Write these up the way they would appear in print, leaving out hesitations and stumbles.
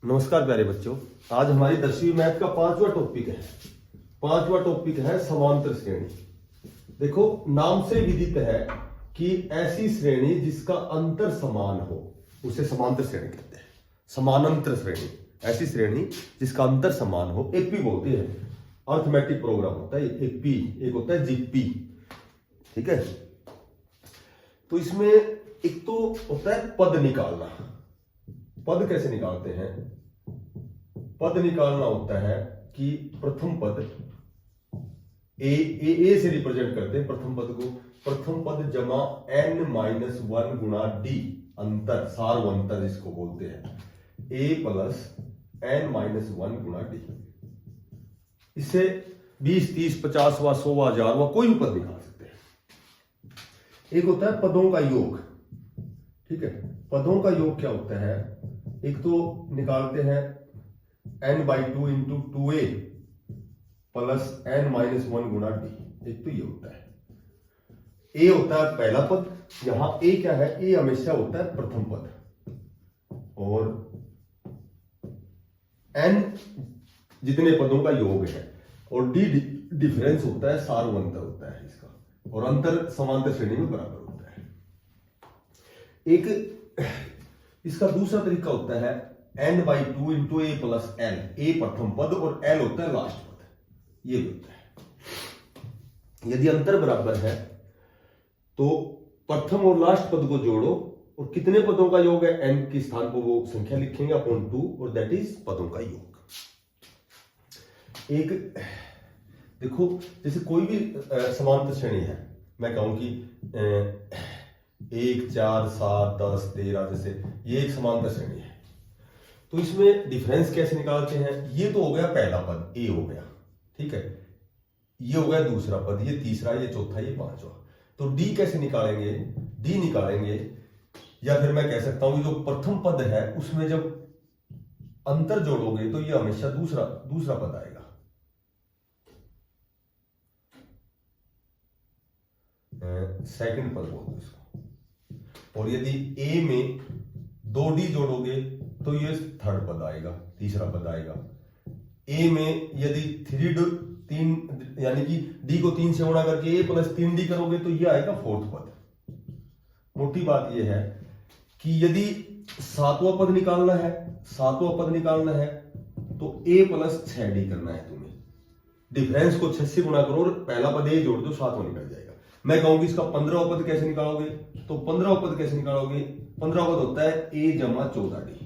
नमस्कार प्यारे बच्चों। आज हमारी 10वीं मैथ का पांचवा टॉपिक है समांतर श्रेणी। देखो, नाम से विदित है कि ऐसी श्रेणी जिसका अंतर समान हो उसे समांतर श्रेणी कहते हैं। समानांतर श्रेणी, ऐसी श्रेणी जिसका अंतर समान हो, एपी बोलते हैं। अर्थमेटिक प्रोग्राम होता है एपी, एक होता है जीपी। ठीक है, तो इसमें एक तो होता है पद निकालना। पद कैसे निकालते हैं? पद निकालना होता है कि प्रथम पद ए से रिप्रेजेंट करते हैं प्रथम पद को। प्रथम पद जमा n-1 गुणा डी, अंतर, सार्वंतर जिसको बोलते हैं, a प्लस n-1 गुणा डी। इससे 20, 30, 50, 100, 1000 कोई भी पद निकाल सकते हैं। एक होता है पदों का योग। ठीक है, पदों का योग क्या होता है? एक तो निकालते हैं n/2 into 2a plus n-1 गुणा डी। एक तो ये होता है, a होता है पहला पद। यहां a क्या है? a हमेशा होता है प्रथम पद, और n जितने पदों का योग है, और d डिफरेंस होता है, सार्वंतर होता है इसका, और अंतर समांतर श्रेणी में बराबर होता है। एक इसका दूसरा तरीका होता है n/2 into a plus l। a प्रथम पद और l होता है लास्ट पद। ये होता है, यदि अंतर बराबर है तो प्रथम और लास्ट पद को जोड़ो, और कितने पदों का योग है n के स्थान पर वो संख्या लिखेंगे अपॉन 2, और दैट इज पदों का योग। एक देखो, जैसे कोई भी समांतर श्रेणी है, मैं कहूं कि 1, 4, 7, 10, 13, जैसे ये एक समांतर श्रेणी है, तो इसमें डिफरेंस कैसे निकालते हैं? ये तो हो गया पहला पद, ए हो गया, ठीक है, ये हो गया दूसरा पद, ये तीसरा, ये चौथा, ये पांचवा। तो डी कैसे निकालेंगे? डी निकालेंगे, या फिर मैं कह सकता हूं जो प्रथम पद है उसमें जब अंतर जोड़ोगे तो ये हमेशा दूसरा पद आएगा। सेकंड पद बोल दो इसको। और यदि ए में 2d जोड़ोगे तो ये थर्ड पद आएगा, तीसरा पद आएगा। ए में यदि 3 यानी कि डी को 3 से गुणा करके a प्लस 3d करोगे तो ये आएगा फोर्थ पद। मोटी बात ये है कि यदि सातवां पद निकालना है तो a प्लस 6d करना है तुम्हें। डिफरेंस को 6 से गुणा करो और पहला पद a जोड़ दो, सातवां निकल जाएगा। मैं कहूंगी इसका 15वां पद कैसे निकालोगे? तो 15वां पद कैसे निकालोगे? 15वां पद होता है a जमा 14d।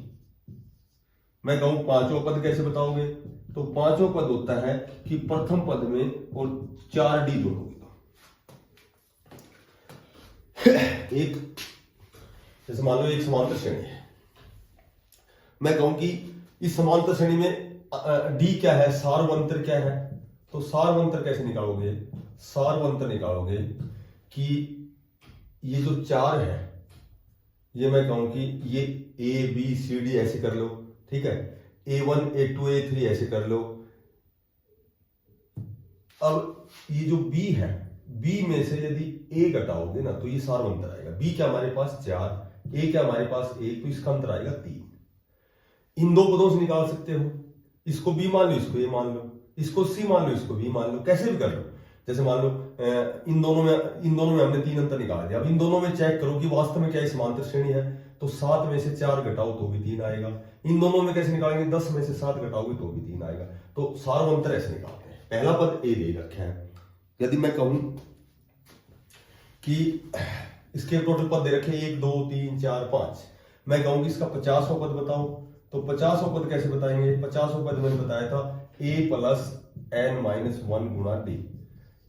मैं कहूं पांचवा पद कैसे बताओगे? तो पांचवा पद होता है कि प्रथम पद में और 4d जोड़ोगे तो एक, जैसे मान लो एक समांतर श्रेणी है, मैं कहूं कि इस समांतर श्रेणी में d क्या है, सार्वंतर क्या है? तो सार्वंतर कैसे निकालोगे? सार्वंतर निकालोगे कि ये जो 4 है, ये मैं कहूं कि ये a b c d ऐसे कर लो, ठीक है, a1 a2 a3 ऐसे कर लो। अब ये जो b है, b में से यदि a घटाओगे ना तो ये सार्वंतर आएगा। b क्या हमारे पास 4, a क्या हमारे पास 1, तो इसका अंतर आएगा 3। इन दो पदों से निकाल सकते हो, इसको b मान लो, इसको a मान लो, इसको c मान लो, इसको b मान लो, कैसे भी कर लो। जैसे मान लो इन दोनों में हमने 3 अंतर निकाल दिया। अब इन दोनों में चेक करो कि वास्तव में क्या समांतर श्रेणी है, तो 7 में से 4 घटाओ तो भी 3 आएगा। इन दोनों में कैसे निकालेंगे? 10 में से 7 घटाओगे तो भी 3 आएगा। तो सार्वंतर ऐसे निकालते हैं। पहला पद a दे रखे हैं। यदि मैं कहूं कि इसके टोटल पद दे रखे 1, 2, 3, 4, 5, मैं कहूं कि इसका 50वां पद बताओ, तो 50वां पद कैसे बताएंगे? 50वां पद मैंने बताया था a प्लस n-1 गुणा d।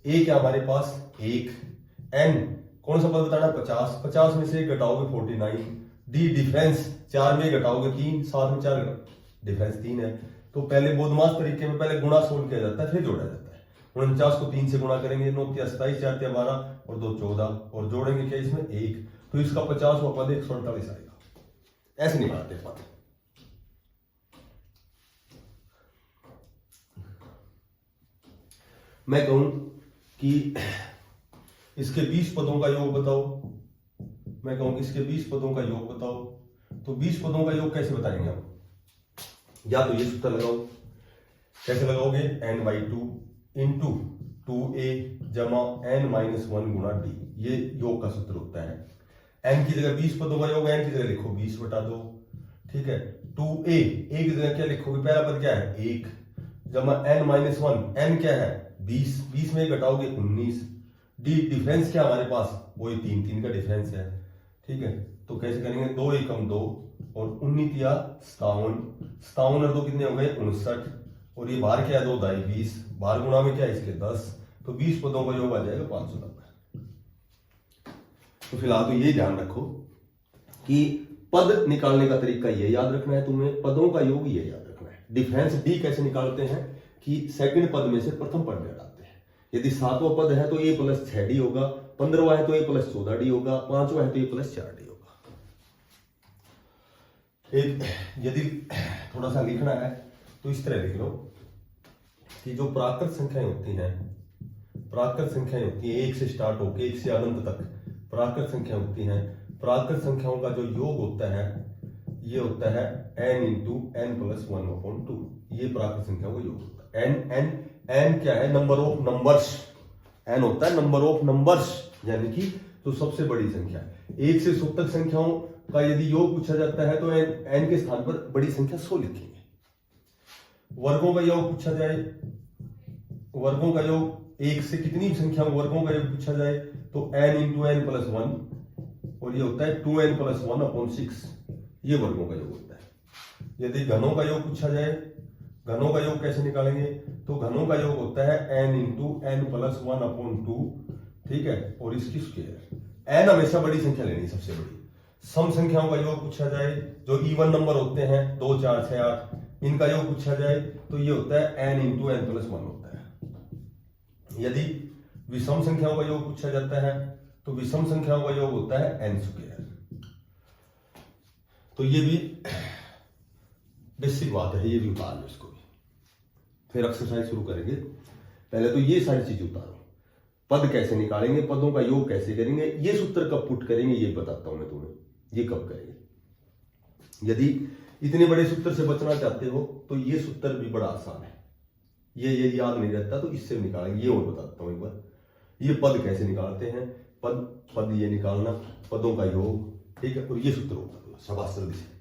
a क्या हमारे पास 1, n कौन सा पद बताना? 50, 50 में से घटाओगे 49, d डिफरेंस 4 में घटाओगे 3, 7 में 4 डिफरेंस 3 है। तो पहले बोधमास तरीके में पहले गुणा सोल्व किया जाता है, फिर जोड़ा जाता है। 49 को 3 से गुणा करेंगे, 9 × 27, 4 × 12 और 2 14, और जोड़ेंगे क्या इसमें 1, तो इसका 50वां पद 148 आएगा। ऐसे निकालते हैं पद। मैं कहूं कि इसके 20 पदों का योग बताओ, मैं कहूंगी इसके 20 पदों का योग बताओ, तो 20 पदों का योग कैसे बताएंगे हम? या तो ये सूत्र लगाओ, कैसे लगाओगे, n/2 इंटू 2a जमा n-1 गुणा d, ये योग का सूत्र होता है। n की जगह 20 पदों का योग, n की जगह लिखो 20/2, ठीक है। 2a की जगह क्या लिखोगे, पहला पद क्या है 1 जमा n-1, n क्या है 20, 20 में घटाओगे 19, डी डिफरेंस क्या हमारे पास, वही 3 का डिफरेंस है, ठीक है। तो कैसे करेंगे, 2 एकम 2 और 19 या 57, 57 और 2 कितने हो गए 59, और ये बाहर क्या है 2 दाई 20, बाहर गुणा में क्या है इसके 10, तो 20 पदों का योग आ जाएगा 590। तो फिलहाल तो ये ध्यान रखो कि पद निकालने का तरीका ये याद रखना है तुम्हें, पदों का योग ये याद रखना है। डिफरेंस डी कैसे निकालते हैं कि सेकंड पद में से प्रथम पद घटाते हैं। यदि 7वां पद है तो a + 6d होगा, 15वां है तो a + 14d होगा, 5वां है तो a + 4d होगा। एक यदि थोड़ा सा लिखना है तो इस तरह लिख लो कि जो प्राकृत संख्याएं होती हैं, प्राकृत संख्याएं होती हैं 1 से स्टार्ट होकर 1 से अनंत तक प्राकृत संख्या होती हैं, प्राकृत संख्याओं का जो योग होता है ये होता है n × n + 1/2, ये प्राकृत संख्याओं का योग होता है। n क्या है, नंबर ऑफ नंबर्स, n होता है नंबर ऑफ नंबर्स, यानी कि जो सबसे बड़ी संख्या है। 1 से 100 तक संख्याओं का यदि योग पूछा जाता है तो n के स्थान पर बड़ी संख्या 100 लिखेंगे। वर्गों का योग पूछा जाए, वर्गों का योग 1 से कितनी संख्या वर्गों का योग पूछा जाए तो n × n + 1, और ये होता है 2n + 1/6, ये वर्गों का योग होता है। यदि घनों का योग पूछा जाए, घनों का योग कैसे निकालेंगे, तो घनों का योग होता है n × n + 1/2, ठीक है, और इसकी स्क्वायर। n हमेशा बड़ी संख्या लेनी, सबसे बड़ी। सम संख्याओं का योग पूछा जाए, जो इवन नंबर होते हैं 2, 4, 6, 8, इनका योग पूछा जाए तो ये होता है n × n + 1 होता है। यदि विषम संख्याओं का योग पूछा जाता है तो विषम संख्याओं का योग होता है n²। तो ये भी बेसिक बात है, ये भी उतार लो इसको भी, फिर एक्सरसाइज शुरू करेंगे। पहले तो ये सारी चीजें उतारो, पद कैसे निकालेंगे, पदों का योग कैसे करेंगे, ये सूत्र कब पुट करेंगे ये बताता हूं मैं तुम्हें, ये कब करेंगे। यदि इतने बड़े सूत्र से बचना चाहते हो तो ये सूत्र भी बड़ा आसान है, ये याद नहीं रहता तो इससे निकालेंगे। ये और बताता हूं एक बार, ये पद कैसे निकालते हैं, पद ये निकालना, पदों का योग, ठीक है, और ये सूत्र होता है। शाबाश, जल्दी से।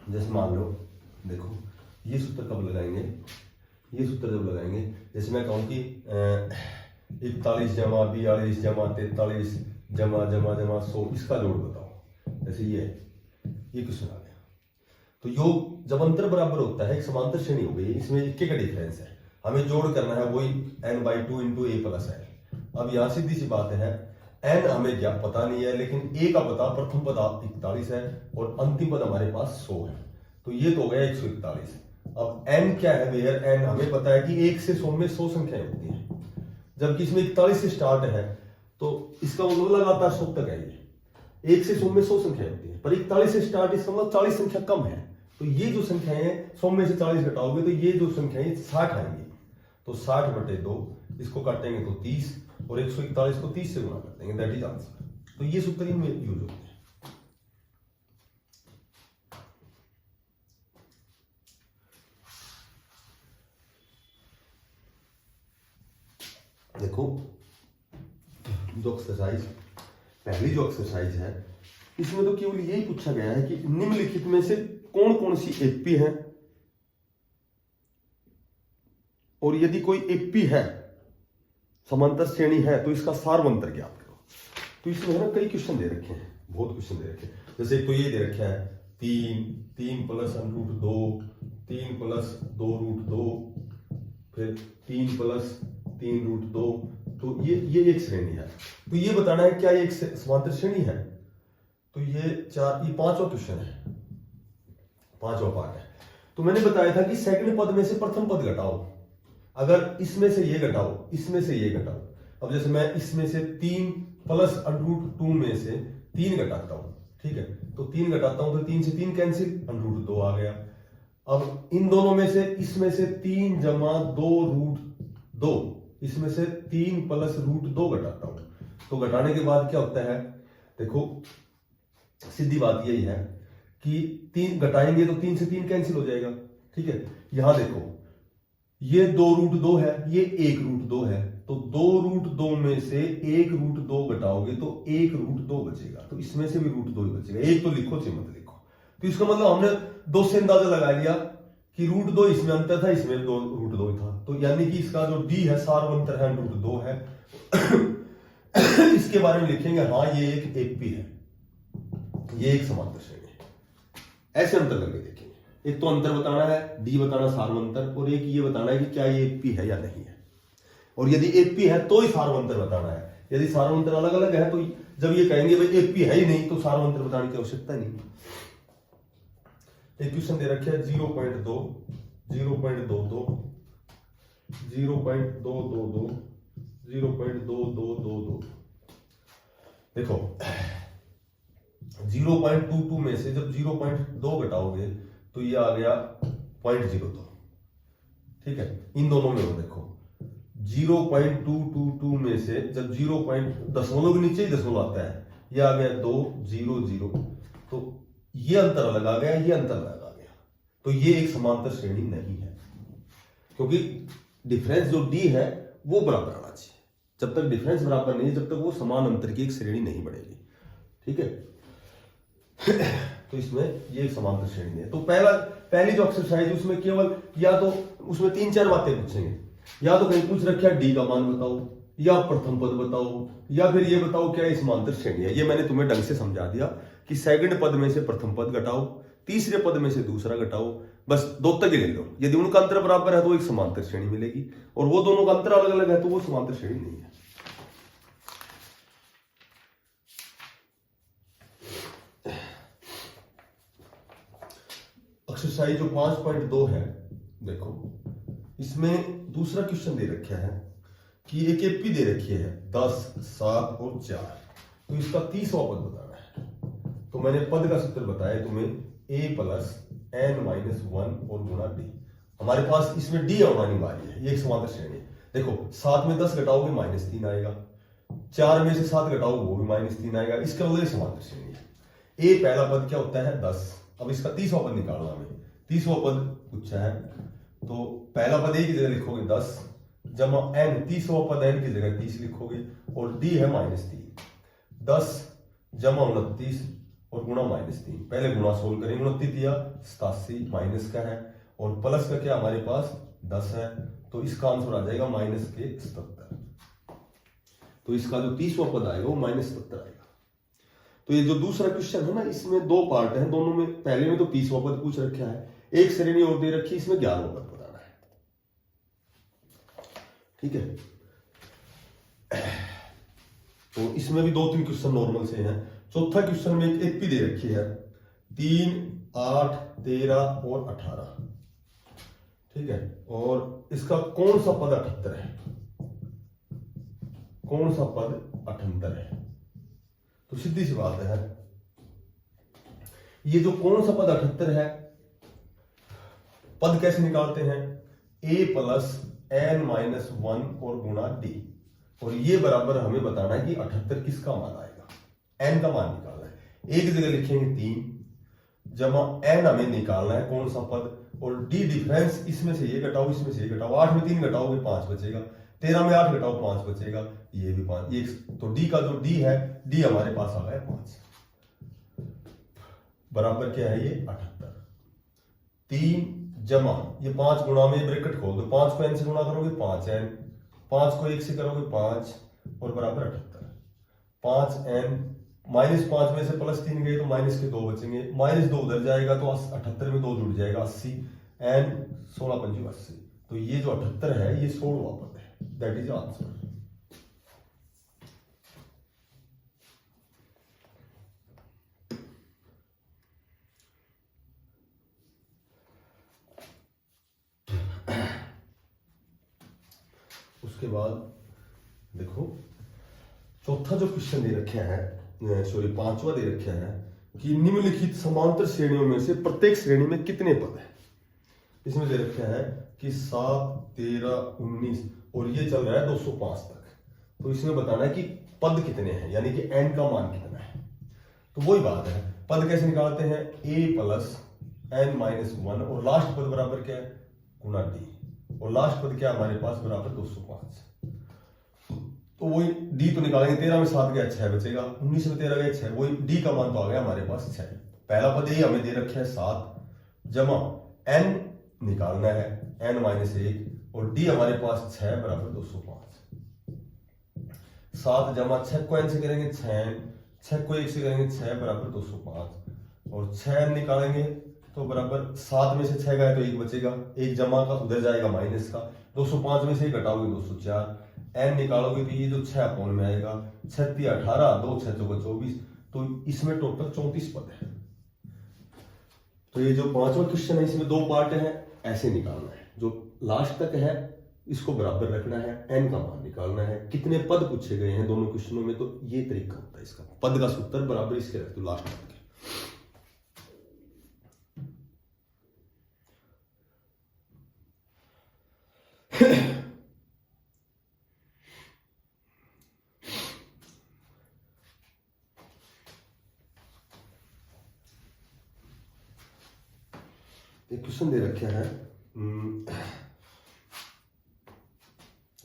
जैसे मान लो, देखो ये सूत्र कब लगाएंगे, ये सूत्र जब लगाएंगे, जैसे मैं कहूं कि 41 जमा 42 जमा 43 जमा 100, इसका जोड़ बताओ, जैसे ये क्वेश्चन आ गया। तो योग जब अंतर बराबर होता है, एक समांतर श्रेणी हो गई, इसमें इक्के का डिफरेंस है, हमें जोड़ करना है, वही n/2 × a + n। अब यहां सीधी सी बात है, n हमें क्या पता नहीं है, लेकिन a का पता, प्रथम पद 41 है और अंतिम पद हमारे पास 100 है, तो ये तो हो गया 141। अब n क्या है भैया, n हमें पता है कि 1 से 100 में 100 संख्याएं होती हैं, जबकि इसमें 41 से स्टार्ट है, तो इसका मतलब लगातार 100 तक है। ये 1 से 100 में 100 संख्याएं होती हैं, पर 41 से स्टार्ट, इसका मतलब 40 संख्या कम है, तो ये जो संख्याएं 100 में से 40 घटाओगे तो ये जो संख्याएं 60 आएंगी, तो 60/2, इसको काटेंगे तो 30, और 141 को 30 से गुणा कर देंगे, दैट इज आंसर। तो ये सूत्र इनमें यूज होते हैं। देखो जो एक्सरसाइज, पहली जो एक्सरसाइज है, इसमें तो केवल यही पूछा गया है कि निम्नलिखित में से कौन कौन सी एपी है, और यदि कोई एपी है, समांतर श्रेणी है, तो इसका सार्वंतर ज्ञात करो। तो इसमें है ना कई क्वेश्चन दे रखे हैं, बहुत क्वेश्चन दे रखे हैं। जैसे तो ये दे रखा है 3 + √2, 3 + 2√2, फिर 3 + 3√2, तो ये एक श्रेणी है। तो ये बताना है क्या ये एक समांतर श्रेणी है, तो ये 5वां क्वेश्चन है, 5वां पार्ट है। तो मैंने बताया था कि सेकंड पद में से प्रथम पद घटाओ, अगर इसमें से ये घटाओ, इसमें से ये घटाओ, अब जैसे मैं इसमें से 3 प्लस √2 में से 3 घटाता हूं, ठीक है, तो 3 घटाता हूं तो 3 से 3 कैंसिल, √2 आ गया। अब इन दोनों में से इसमें से 3 जमा 2 √2, इसमें से 3 प्लस √2 घटाता हूं, तो घटाने के बाद क्या होता है, देखो सीधी बात यही है कि 3 घटाएंगे तो 3 से 3 कैंसिल हो जाएगा, ठीक है। यहां देखो ये 2 √2 है, ये 1 √2 है, तो 2 √2 में से 1 √2 घटाओगे तो 1 √2 बचेगा, तो इसमें से भी √2 ही बचेगा। एक तो लिखो चाहे मत लिखो, तो इसका मतलब हमने 2 से अंदाजा लगा लिया कि √2 इसमें अंतर था, इसमें 2 √2 ही था, तो यानी कि इसका जो डी है सार्वंतर है √2 है। इसके बारे में लिखेंगे हाँ ये एक एपी है, ये एक समांतर श्रेणी है। ऐसे अंतर करके देखेंगे, एक तो अंतर बताना है, डी बताना सार्वंतर, और एक ये बताना है कि क्या ये एपी है या नहीं है, और यदि एपी है तो ही सार्वंतर बताना है। यदि सार्वंतर अलग अलग है तो जब ये कहेंगे भाई एपी है ही नहीं तो सार्वंतर बताने की आवश्यकता नहीं। एक क्वेश्चन दे रखे है 0.2, 0.22, 0.222, 0.2222। देखो 0.22 में से जब 0.2 घटाओगे तो ये आ गया 0.02, ठीक है। इन दोनों में हो देखो 0.222 में से जब 0. दशमलव के नीचे ही दशमलव आता है, ये आ गया 200, तो ये अंतर अलग आ गया, ये अंतर अलग आ गया, तो ये एक समांतर श्रेणी नहीं है, क्योंकि डिफरेंस जो डी है वो बराबर आना चाहिए। जब तक डिफरेंस बराबर नहीं है जब तक वो समान अंतर की एक श्रेणी नहीं बनेगी, ठीक है। तो इसमें ये एक समांतर श्रेणी है। तो पहली जो एक्सरसाइज उसमें केवल या तो उसमें 3-4 बातें पूछेंगे, या तो कहीं पूछ रखा डी का मान बताओ, या प्रथम पद बताओ, या फिर ये बताओ क्या ये समांतर श्रेणी है। ये मैंने तुम्हें ढंग से समझा दिया कि सेकंड पद में से प्रथम पद घटाओ, तीसरे पद में से दूसरा घटाओ, बस 2 तक ही ले लो। यदि उनका अंतर बराबर है तो एक समांतर श्रेणी मिलेगी, और वो दोनों का अंतर अलग अलग है तो वो समांतर श्रेणी नहीं है। एक्सरसाइज जो 5.2 है, देखो इसमें दूसरा क्वेश्चन दे रखा है कि एक एपी दे रखी है 10, 7 और 4, तो इसका 30वां पद बताना है। तो मैंने पद का सूत्र बताया तुम्हें a + n-1 और गुणा डी। हमारे पास इसमें डी आनी वाली है, ये एक समांतर श्रेणी है। देखो 7 में 10 घटाओगे -3 आएगा, 4 में से 7 घटाओगे वो भी -3 आएगा, इसका मतलब समांतर श्रेणी है। ए पहला पद क्या होता है 10, अब इसका 30वां पद निकालना हमें, 30वां पद पूछा है, तो पहला पद ए की जगह लिखोगे 10 जमा n, 30वां पद n की जगह 30 लिखोगे, और d है -3, 10 जमा 29 और गुणा -3। पहले गुणा सोल्व करेंगे, 29 या 87 माइनस का है और प्लस का क्या हमारे पास 10 है, तो इसका आंसर आ जाएगा -77। तो इसका जो 30वां पद आएगा वो -77 आएगा। तो ये जो दूसरा क्वेश्चन है ना, इसमें 2 पार्ट है, दोनों में पहले में तो 30वां पद पूछ रखा है, एक श्रेणी और दे रखी, इसमें 11वां पद बताना है, ठीक है। तो इसमें भी 2-3 क्वेश्चन नॉर्मल से हैं। चौथा क्वेश्चन में एक एपी दे रखी है 3, 8, 13 और 18, ठीक है, और इसका कौन सा पद 78 है, कौन सा पद 78 है। तो सीधी सी बात है, ये जो कौन सा पद 78 है, पद कैसे निकालते हैं, a + n-1 और गुणा d, और ये बराबर हमें बताना है कि 78 किसका मान आएगा, n का मान निकालना है। एक जगह लिखेंगे 3 जमा n हमें निकालना है कौन सा पद, और d डिफरेंस, इसमें से ये घटाओ इसमें से ये घटाओ, 8 में 3 घटाओगे 5 बचेगा, 13 में 8 घटाओ 5 बचेगा, ये भी 5, ये तो d का जो d है, d हमारे पास आ गया 5, बराबर क्या है ये 78। 3 जमा ये 5 गुणा में ब्रैकेट खोल दो, 5 को n से गुणा करोगे 5n, 5 को 1 से करोगे 5 और बराबर 78। 5n -5 में से +3 गए तो माइनस के 2 बचेंगे, -2 उधर जाएगा तो 78 में 2 जुड़ जाएगा 80, n 16×5 80। तो ये जो 78 है ये 16वां पद है, दैट इज आंसर। उसके बाद देखो चौथा जो क्वेश्चन दे रखे है, सॉरी पांचवा दे रखे है कि निम्नलिखित समांतर श्रेणियों में से प्रत्येक श्रेणी में कितने पद है। इसमें दे रखा है कि 7, 13, 19 और ये चल रहा है 205 तक। तो इसमें बताना है कि पद कितने हैं, यानी कि n का मान कितना है। तो वही बात है, पद कैसे निकालते हैं, a प्लस n माइनस 1 और लास्ट पद बराबर क्या है, गुना d, और लास्ट पद क्या हमारे पास बराबर 205। तो वही d तो निकालेंगे, 13 में 7 गया 6 बचेगा, 19 में 13 गया 6, वही d का मान तो आ गया हमारे पास 6। पहला पद ये हमें दे रखा है 7 जमा n निकालना है n माइनस 1 और d हमारे पास 6 बराबर 205। 7 जमा 6 को n से करेंगे 6 को 1 से करेंगे 6 बराबर 205 और 6 निकालेंगे तो बराबर 7 में से 6 गए तो 1 बचेगा, 1 जमा का उधर जाएगा माइनस का, 205 में से घटाओगे 204, n निकालोगे तो ये जो 6 अपोन में आएगा, 6 × 18, 2 6 चौका 24, तो इसमें टोटल 34 पद है। तो ये जो पांचवा क्वेश्चन है इसमें 2 पार्ट है, ऐसे निकालना है। जो लास्ट तक है इसको बराबर रखना है, n का मान निकालना है, कितने पद पूछे गए हैं दोनों क्वेश्चनों में, तो ये तरीका होता है इसका। पद का सूत्र बराबर इसके रख दो लास्ट तक के। एक क्वेश्चन दे रखे हैं,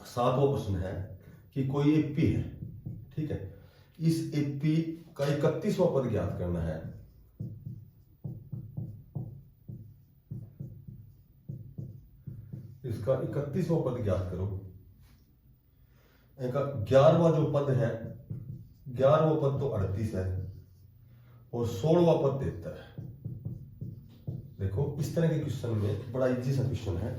7वां प्रश्न है कि कोई एपी है, ठीक है, इस एपी का 31वां पद ज्ञात करना है। इसका 31वां पद ज्ञात करो। 11वां जो पद है, 11वां पद तो 38 है और 16वां पद 73 है। देखो इस तरह के क्वेश्चन में बड़ा इजी सा क्वेश्चन है।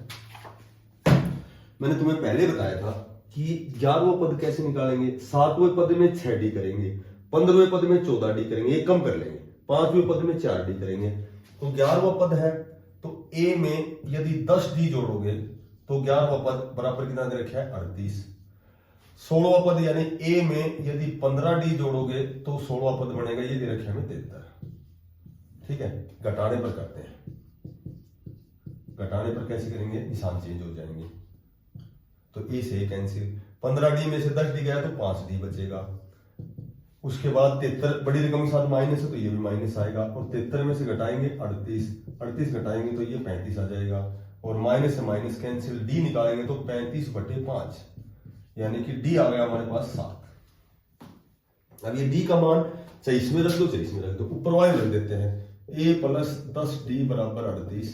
मैंने तुम्हें पहले बताया था कि 11वां पद कैसे निकालेंगे, 7वें पद में 6d करेंगे, 15वें पद में 14d करेंगे, एक कम कर लेंगे, 5वें पद में 4d करेंगे। तो 11वां पद है तो a में यदि 10d जोड़ोगे तो 11वां पद बराबर कितना दे रखा है, 38। 16वां पद यानी a में यदि 15d जोड़ोगे तो 16वां पद बनेगा, ये दे रखा है हमें 73। ठीक है, घटाने पर करते हैं। घटाने पर कैसे करेंगे, निशान चेंज हो जाएंगे। तो ए से कैंसिल, 15d में से 10d गया तो 5d बचेगा। उसके बाद 73 बड़ी रकम के साथ माइनस है तो ये भी माइनस आएगा, और 73 में से घटाएंगे 38 घटाएंगे तो ये 35 आ जाएगा, और माइनस से माइनस कैंसिल, d निकालेंगे तो 35/5 यानी कि d आ गया हमारे पास 7। अब ये d का मान चाहे इसमें रख दो चाहे इसमें रख दो, ऊपर वाले रख देते हैं, a प्लस 10d बराबर 38,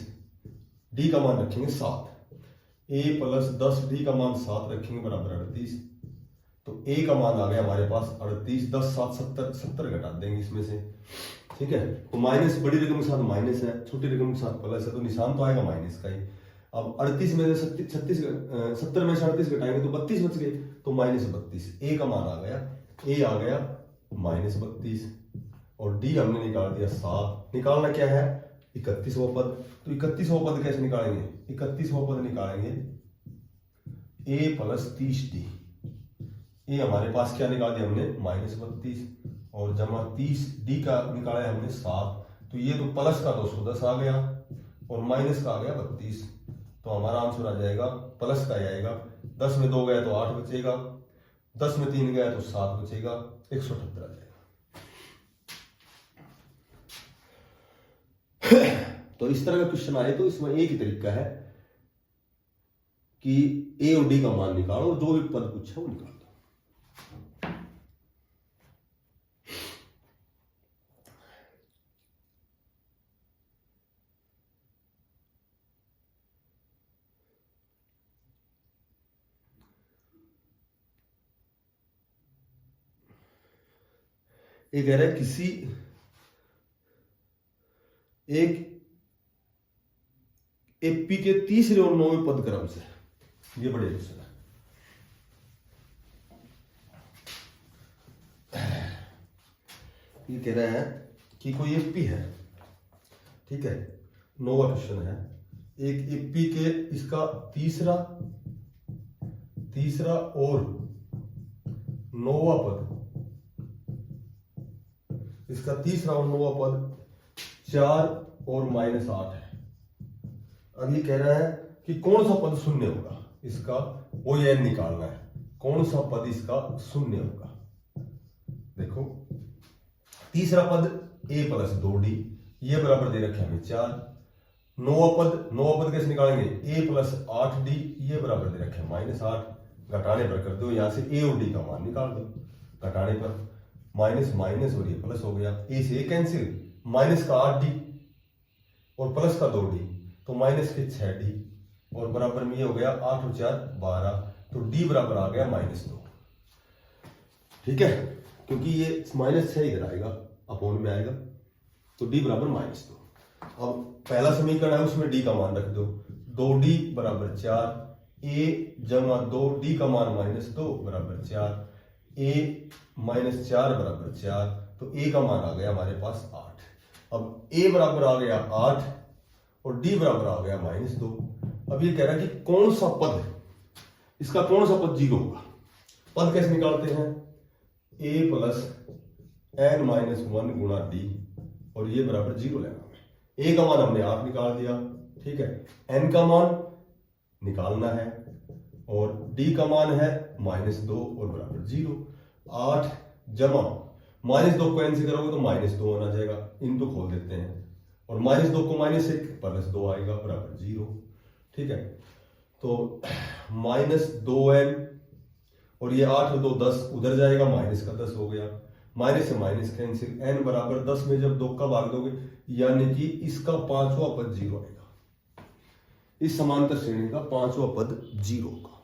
d का मान रखेंगे 7, a प्लस 10d का मान 7 रखेंगे बराबर 38। तो a का मान आ गया हमारे पास 38, 10 7 70, 70 घटा देंगे इसमें से। ठीक है, तो माइनस बड़ी रकम के साथ माइनस है, छोटी रकम के साथ प्लस है, तो निशान तो आएगा माइनस का ही। अब 38 में से 70 में से 38 घटाएंगे तो 32 बच गए, तो -32। a का मान आ गया, a आ गया -32 और d हमने निकाल दिया 7। निकालना क्या है, 31वां पद। तो 31वां पद कैसे निकालेंगे, 31वां पद निकालेंगे a प्लस 30d। ये हमारे पास क्या निकाल दिया हमने, -32 और जमा 30d का निकाला है हमने 7। तो ये तो प्लस का 210 आ गया और माइनस का आ गया 32। तो हमारा आंसर आ जाएगा प्लस का ही आएगा। 10 में 2 गया तो 8 बचेगा, 10 में 3 गया तो 7 बचेगा, 178 आ जाएगा। तो इस तरह का क्वेश्चन आए तो इसमें एक ही तरीका है कि a और d का मान निकालो, जो भी पद पूछा वो निकाल दो। ये कह रहा है किसी एक एपी के तीसरे और 9वें पद क्रम से, ये बड़े क्वेश्चन है। ये कह रहा है कि कोई एपी है, ठीक है, 9वां क्वेश्चन है, एक एपी के इसका तीसरा और 9वां पद, इसका तीसरा और 9वां पद 4 और -8 है। अब ये कह रहा है कि कौन सा पद शून्य होगा, इसका वो ये निकालना है, कौन सा पद इसका शून्य होगा। देखो तीसरा पद a + 2d, ये बराबर दे रखे हमें 4। नौवां पद कैसे निकालेंगे, a + 8d, ये बराबर दे रखे -8। घटाने पर कर दो, यहां से a और d का मान निकाल दो, घटाने पर माइनस माइनस और ये प्लस हो गया, a से a कैंसिल, माइनस का 8d और प्लस का 2d, तो माइनस के 6d और बराबर में ये हो गया 8 और 4 12, तो d बराबर आ गया -2। ठीक है, क्योंकि ये -6 इधर आएगा, अपोन में आएगा, तो d बराबर -2। अब पहला समीकरण है उसमें d का मान रख दो, 2d बराबर 4, a जमा 2d का मान -2 बराबर 4, a -4 बराबर 4, तो a का मान आ गया हमारे पास 8। अब a बराबर आ गया 8 और d बराबर आ गया -2। अब ये कह रहा है कि कौन सा पद, इसका कौन सा पद 0 होगा। पद कैसे निकालते हैं, a + n-1 गुणा d, और ये बराबर 0 लेना है। a का मान हमने 8 निकाल दिया, ठीक है, n का मान निकालना है और d का मान है -2 और बराबर 0। 8 जमा -2 को n से करोगे तो -2 आना जाएगा, इनको खोल देते हैं, और -2 को -1 +2 आएगा बराबर 0। ठीक है, तो -2n और ये 8 और 2 10 उधर जाएगा, माइनस का 10 हो गया, माइनस से माइनस कैंसिल, n बराबर 10 में जब 2 का भाग दोगे यानी कि इसका 5वां पद 0 आएगा, इस समांतर श्रेणी का 5वां पद 0 होगा।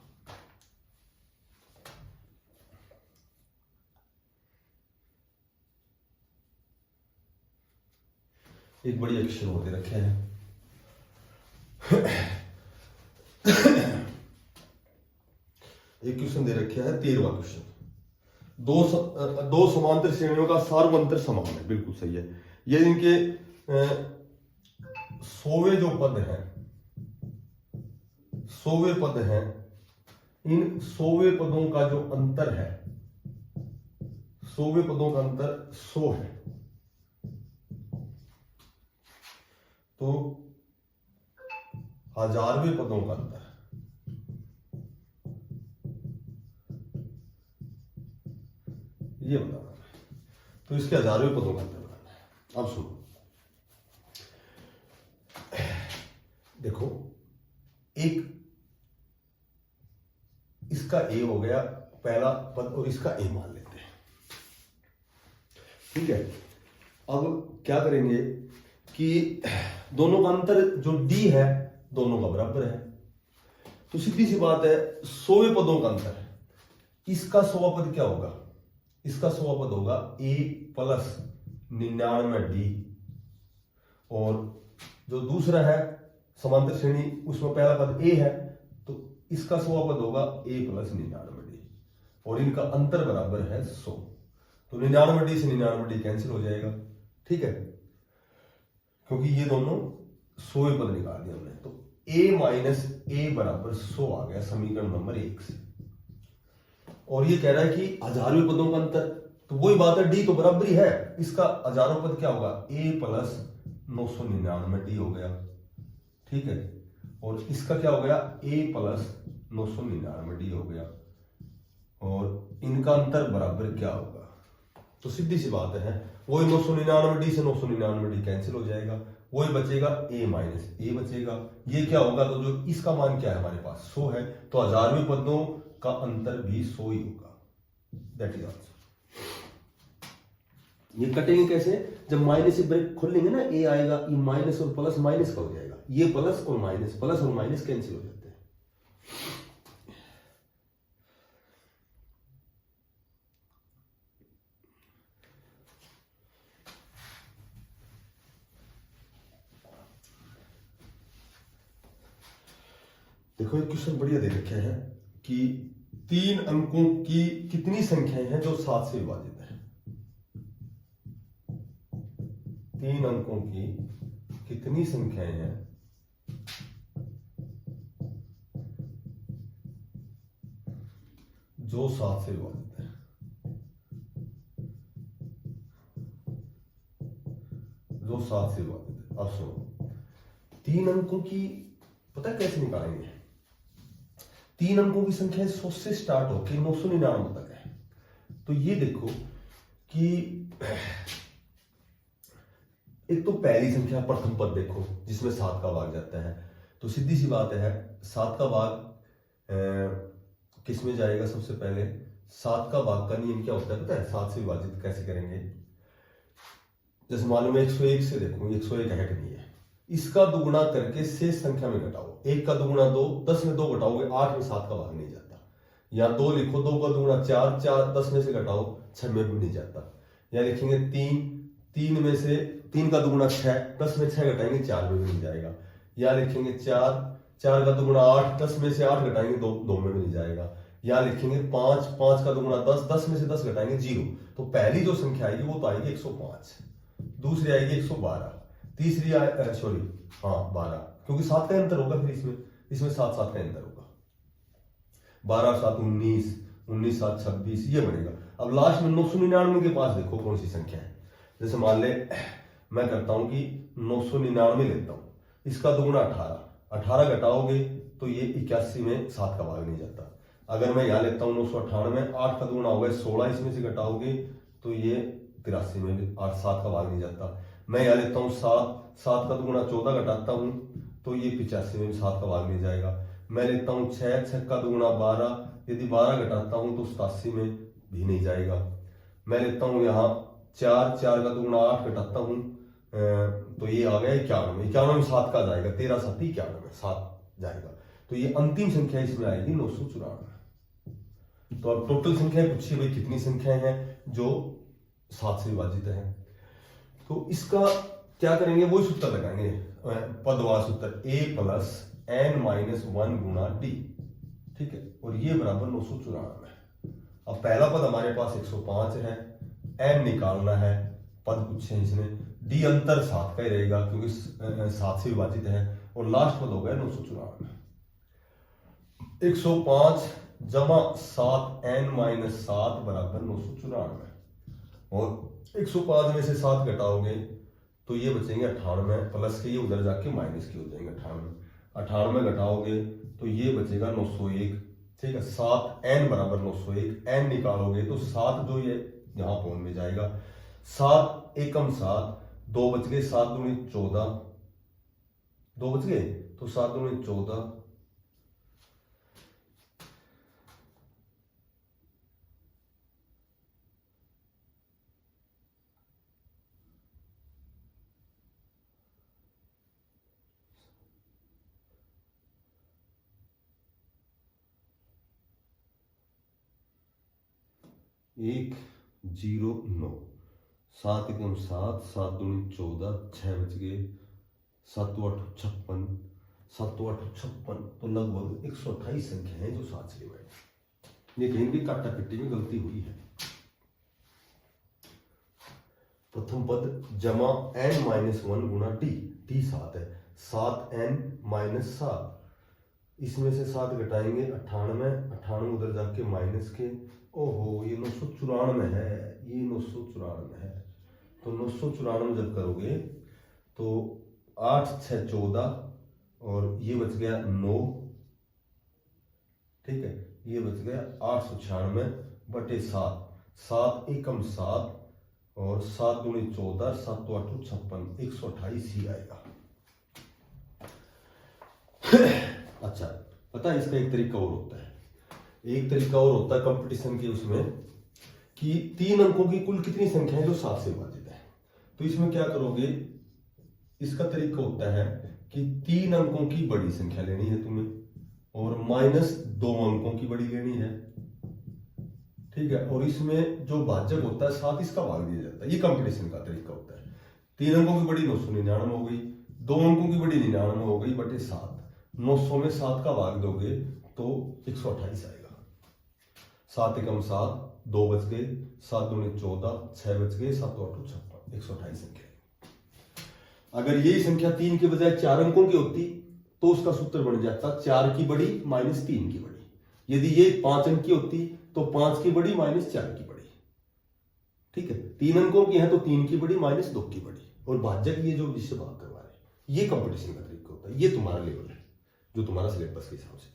एक बड़ी अक्षर होते रखे हैं एक क्वेश्चन दे रखे है 13वां क्वेश्चन, दो समांतर श्रेणियों का सार्वंतर समान है, बिल्कुल सही है। ये इनके 100वें जो पद हैं, 100वें पद हैं, इन 100वें पदों का जो अंतर है, 100वें पदों का अंतर 100 है, तो 1000वें पदों का अंतर, ये बताना है, तो इसके 1000वें पदों का अंतर बताना है। अब सुनो, देखो एक इसका a हो गया पहला पद और इसका a मान लेते हैं, ठीक है। अब क्या करेंगे कि दोनों का अंतर जो d है दोनों का बराबर है, तो सीधी सी बात है 100वें पदों का अंतर है, इसका 100वां पद क्या होगा, इसका 100वां पद होगा a + 99d, और जो दूसरा है समांतर श्रेणी उसमें पहला पद a है, तो इसका 100वां पद होगा a + 99d, और इनका अंतर बराबर है 100, तो 99d से 99d कैंसिल हो जाएगा, ठीक है, क्योंकि ये दोनों 100वें पद निकाल दिए हमने, तो a - a बराबर 100 आ गया समीकरण नंबर 1 से। और ये कह रहा है कि 1000वें पदों का अंतर, तो वही बात है, d तो बराबर ही है, इसका 1000वां पद क्या होगा, a + 999d हो गया, ठीक है, और इसका क्या हो गया, a + 999d हो गया, और इनका अंतर बराबर क्या होगा, तो सीधी सी बात है, वही 999d से 999d कैंसिल हो जाएगा, वही बचेगा a - a बचेगा, ये क्या होगा, तो जो इसका मान क्या है हमारे पास 100 है, तो 1000वें पदों का अंतर भी 100 ही होगा, दैट इज आंसर। ये कटेंगे कैसे, जब माइनस से ब्रेक खोल लेंगे ना, a आएगा, ये माइनस और प्लस माइनस का हो जाएगा, ये प्लस और माइनस कैंसिल हो जाते हैं। देखो एक क्वेश्चन बढ़िया दे रखे हैं कि 3 अंकों की कितनी संख्याएं हैं जो 7 से विभाजित है, 3 अंकों की कितनी संख्याएं हैं जो 7 से विभाजित है। 7 से विभाजित है। अब सुनो, 3 अंकों की पता है कैसे निकालेंगे? 3 अंकों की संख्या 100 से स्टार्ट होकर 999 तक है। तो ये देखो कि एक तो पहली संख्या प्रथम पद देखो जिसमें 7 का भाग जाता है, तो सीधी सी बात है 7 का भाग किस में जाएगा? सबसे पहले 7 का भाग का नियम क्या होता है पता है? 7 से विभाजित कैसे करेंगे? जैसे मालूम है 101 से देखो 101 है कि नहीं है, इसका दुगुना करके शेष संख्या में घटाओ। 1 का दुगुना 2, 10 में 2 घटाओगे 8 में 7 का भाग नहीं जाता। या 2 लिखो, 2 का दुगुना 4, 4 10 में से घटाओ 6 में भी नहीं जाता। या लिखेंगे 3, 3 में से 3 का दुगुना 6, 10 में 6 घटाएंगे 4 में भी नहीं जाएगा। या लिखेंगे 4, 4 का दुगुना 8, 10 में से 8 घटाएंगे 2 में भी नहीं जाएगा। या लिखेंगे 5, 5 का दुगुना 10, 10 में से 10 घटाएंगे 0। तो पहली जो संख्या आएगी वो तो आएगी 105, दूसरी आएगी 112, तीसरी सॉरी हाँ 12, क्योंकि 7 का अंतर होगा, फिर इसमें 7 का अंतर होगा। 12 7 19, 19 7 26 ये बनेगा। अब लास्ट में 999 के पास देखो कौन सी संख्या है। जैसे मान ले मैं करता हूं कि 999 लेता हूं, इसका दुगुना 18, 18 घटाओगे तो ये 81 में 7 का भाग नहीं जाता। अगर मैं यहाँ लेता हूँ 998, 8 का दुगुना होगा 16, इसमें से घटाओगे तो ये 83 में भी 7 का भाग नहीं जाता। मैं यहाँ लेता हूँ 7, 7 का दुगुना 14 घटाता हूँ तो ये 85 में भी 7 का भाग नहीं जाएगा। मैं लेता हूँ 6, 6 का दुगुना 12, यदि 12 घटाता हूँ तो 87 में भी नहीं जाएगा। मैं लेता हूँ यहाँ 4, 4 का दुगुना 8 घटाता हूँ तो ये आ गया 91, 91 में 7 का जाएगा, 13 7 91 में 7 जाएगा। तो ये अंतिम संख्या इसमें आएगी 994। तो अब टोटल संख्या पूछिए भाई कितनी संख्याएं हैं जो 7 से विभाजित है। तो इसका क्या करेंगे? वही सूत्र लगाएंगे, पदवार सूत्र a प्लस n माइनस 1 गुणा d, ठीक है, और ये बराबर 994। अब पहला पद हमारे पास 105 है, n निकालना है, पद पूछे इसने, d अंतर 7 का ही रहेगा क्योंकि 7 से विभाजित है, और लास्ट पद हो गया 994। 105 जमा 7 n माइनस 7 बराबर 994, और 105 में से 7 घटाओगे तो ये बचेंगे 98, प्लस के ये उधर जाके माइनस के हो जाएंगे 98, 98 घटाओगे तो ये बचेगा 901, ठीक है। 7 n बराबर 901, n निकालोगे तो 7 जो ये यहाँ पौन में जाएगा, 7 एकम 7, 2 बच गए, 7 दूनी 14, 2 बच गए तो 7 दूनी 14, एक 0 9, 7 एकम 7, 7 दूनी 14, 6 बच गए, 7 8 56, 7 8 56, तो लगभग 128 संख्या है जो 7 से डिवाइड। ये कहीं भी काटा पिट्टी में गलती हुई है। प्रथम पद जमा n माइनस 1 गुणा d, d 7 है, 7 n माइनस 7, इसमें से 7 घटाएंगे 98, 98 उधर जाके माइनस के, ओहो ये 994 है, ये 994 है। तो 994 जब करोगे तो 8 6 14, और ये बच गया 9, ठीक है, ये बच गया 896 बटे 7, 7 एकम 7, और 7 दूनी 14, 7 8 56, 128 ही आएगा। अच्छा, पता है इसका एक तरीका और होता है, एक तरीका और होता है कंपटीशन के उसमें, कि 3 अंकों की कुल कितनी संख्या है जो 7 से विभाजित है। तो इसमें क्या करोगे, इसका तरीका होता है कि 3 अंकों की बड़ी संख्या लेनी है तुम्हें, और माइनस 2 अंकों की बड़ी लेनी है, ठीक है, और इसमें जो भाजक होता है 7, इसका भाग दिया जाता है। ये कंपटीशन का तरीका होता है। 3 अंकों की बड़ी 999 हो गई, 2 अंकों की बड़ी 99 हो गई बटे 7, 900 में 7 का भाग दोगे तो 128 आएगा। 7 एकम 7, 2 बच गए, 7 दूनी 14, 6 बच गए, 7 8 56, 128 संख्या। अगर यही संख्या 3 के बजाय 4 अंकों की होती तो उसका सूत्र बन जाता 4 की बड़ी माइनस 3 की बड़ी। यदि ये 5 अंक की होती तो 5 की बड़ी माइनस 4 की बड़ी, ठीक है। 3 अंकों की है तो 3 की बड़ी माइनस 2 की बड़ी। और भाजक ये जो जिससे भाग करवा रहे हैं, ये कंपटीशन का तरीका होता है। ये तुम्हारा लेवल है जो तुम्हारा सिलेबस के हिसाब से।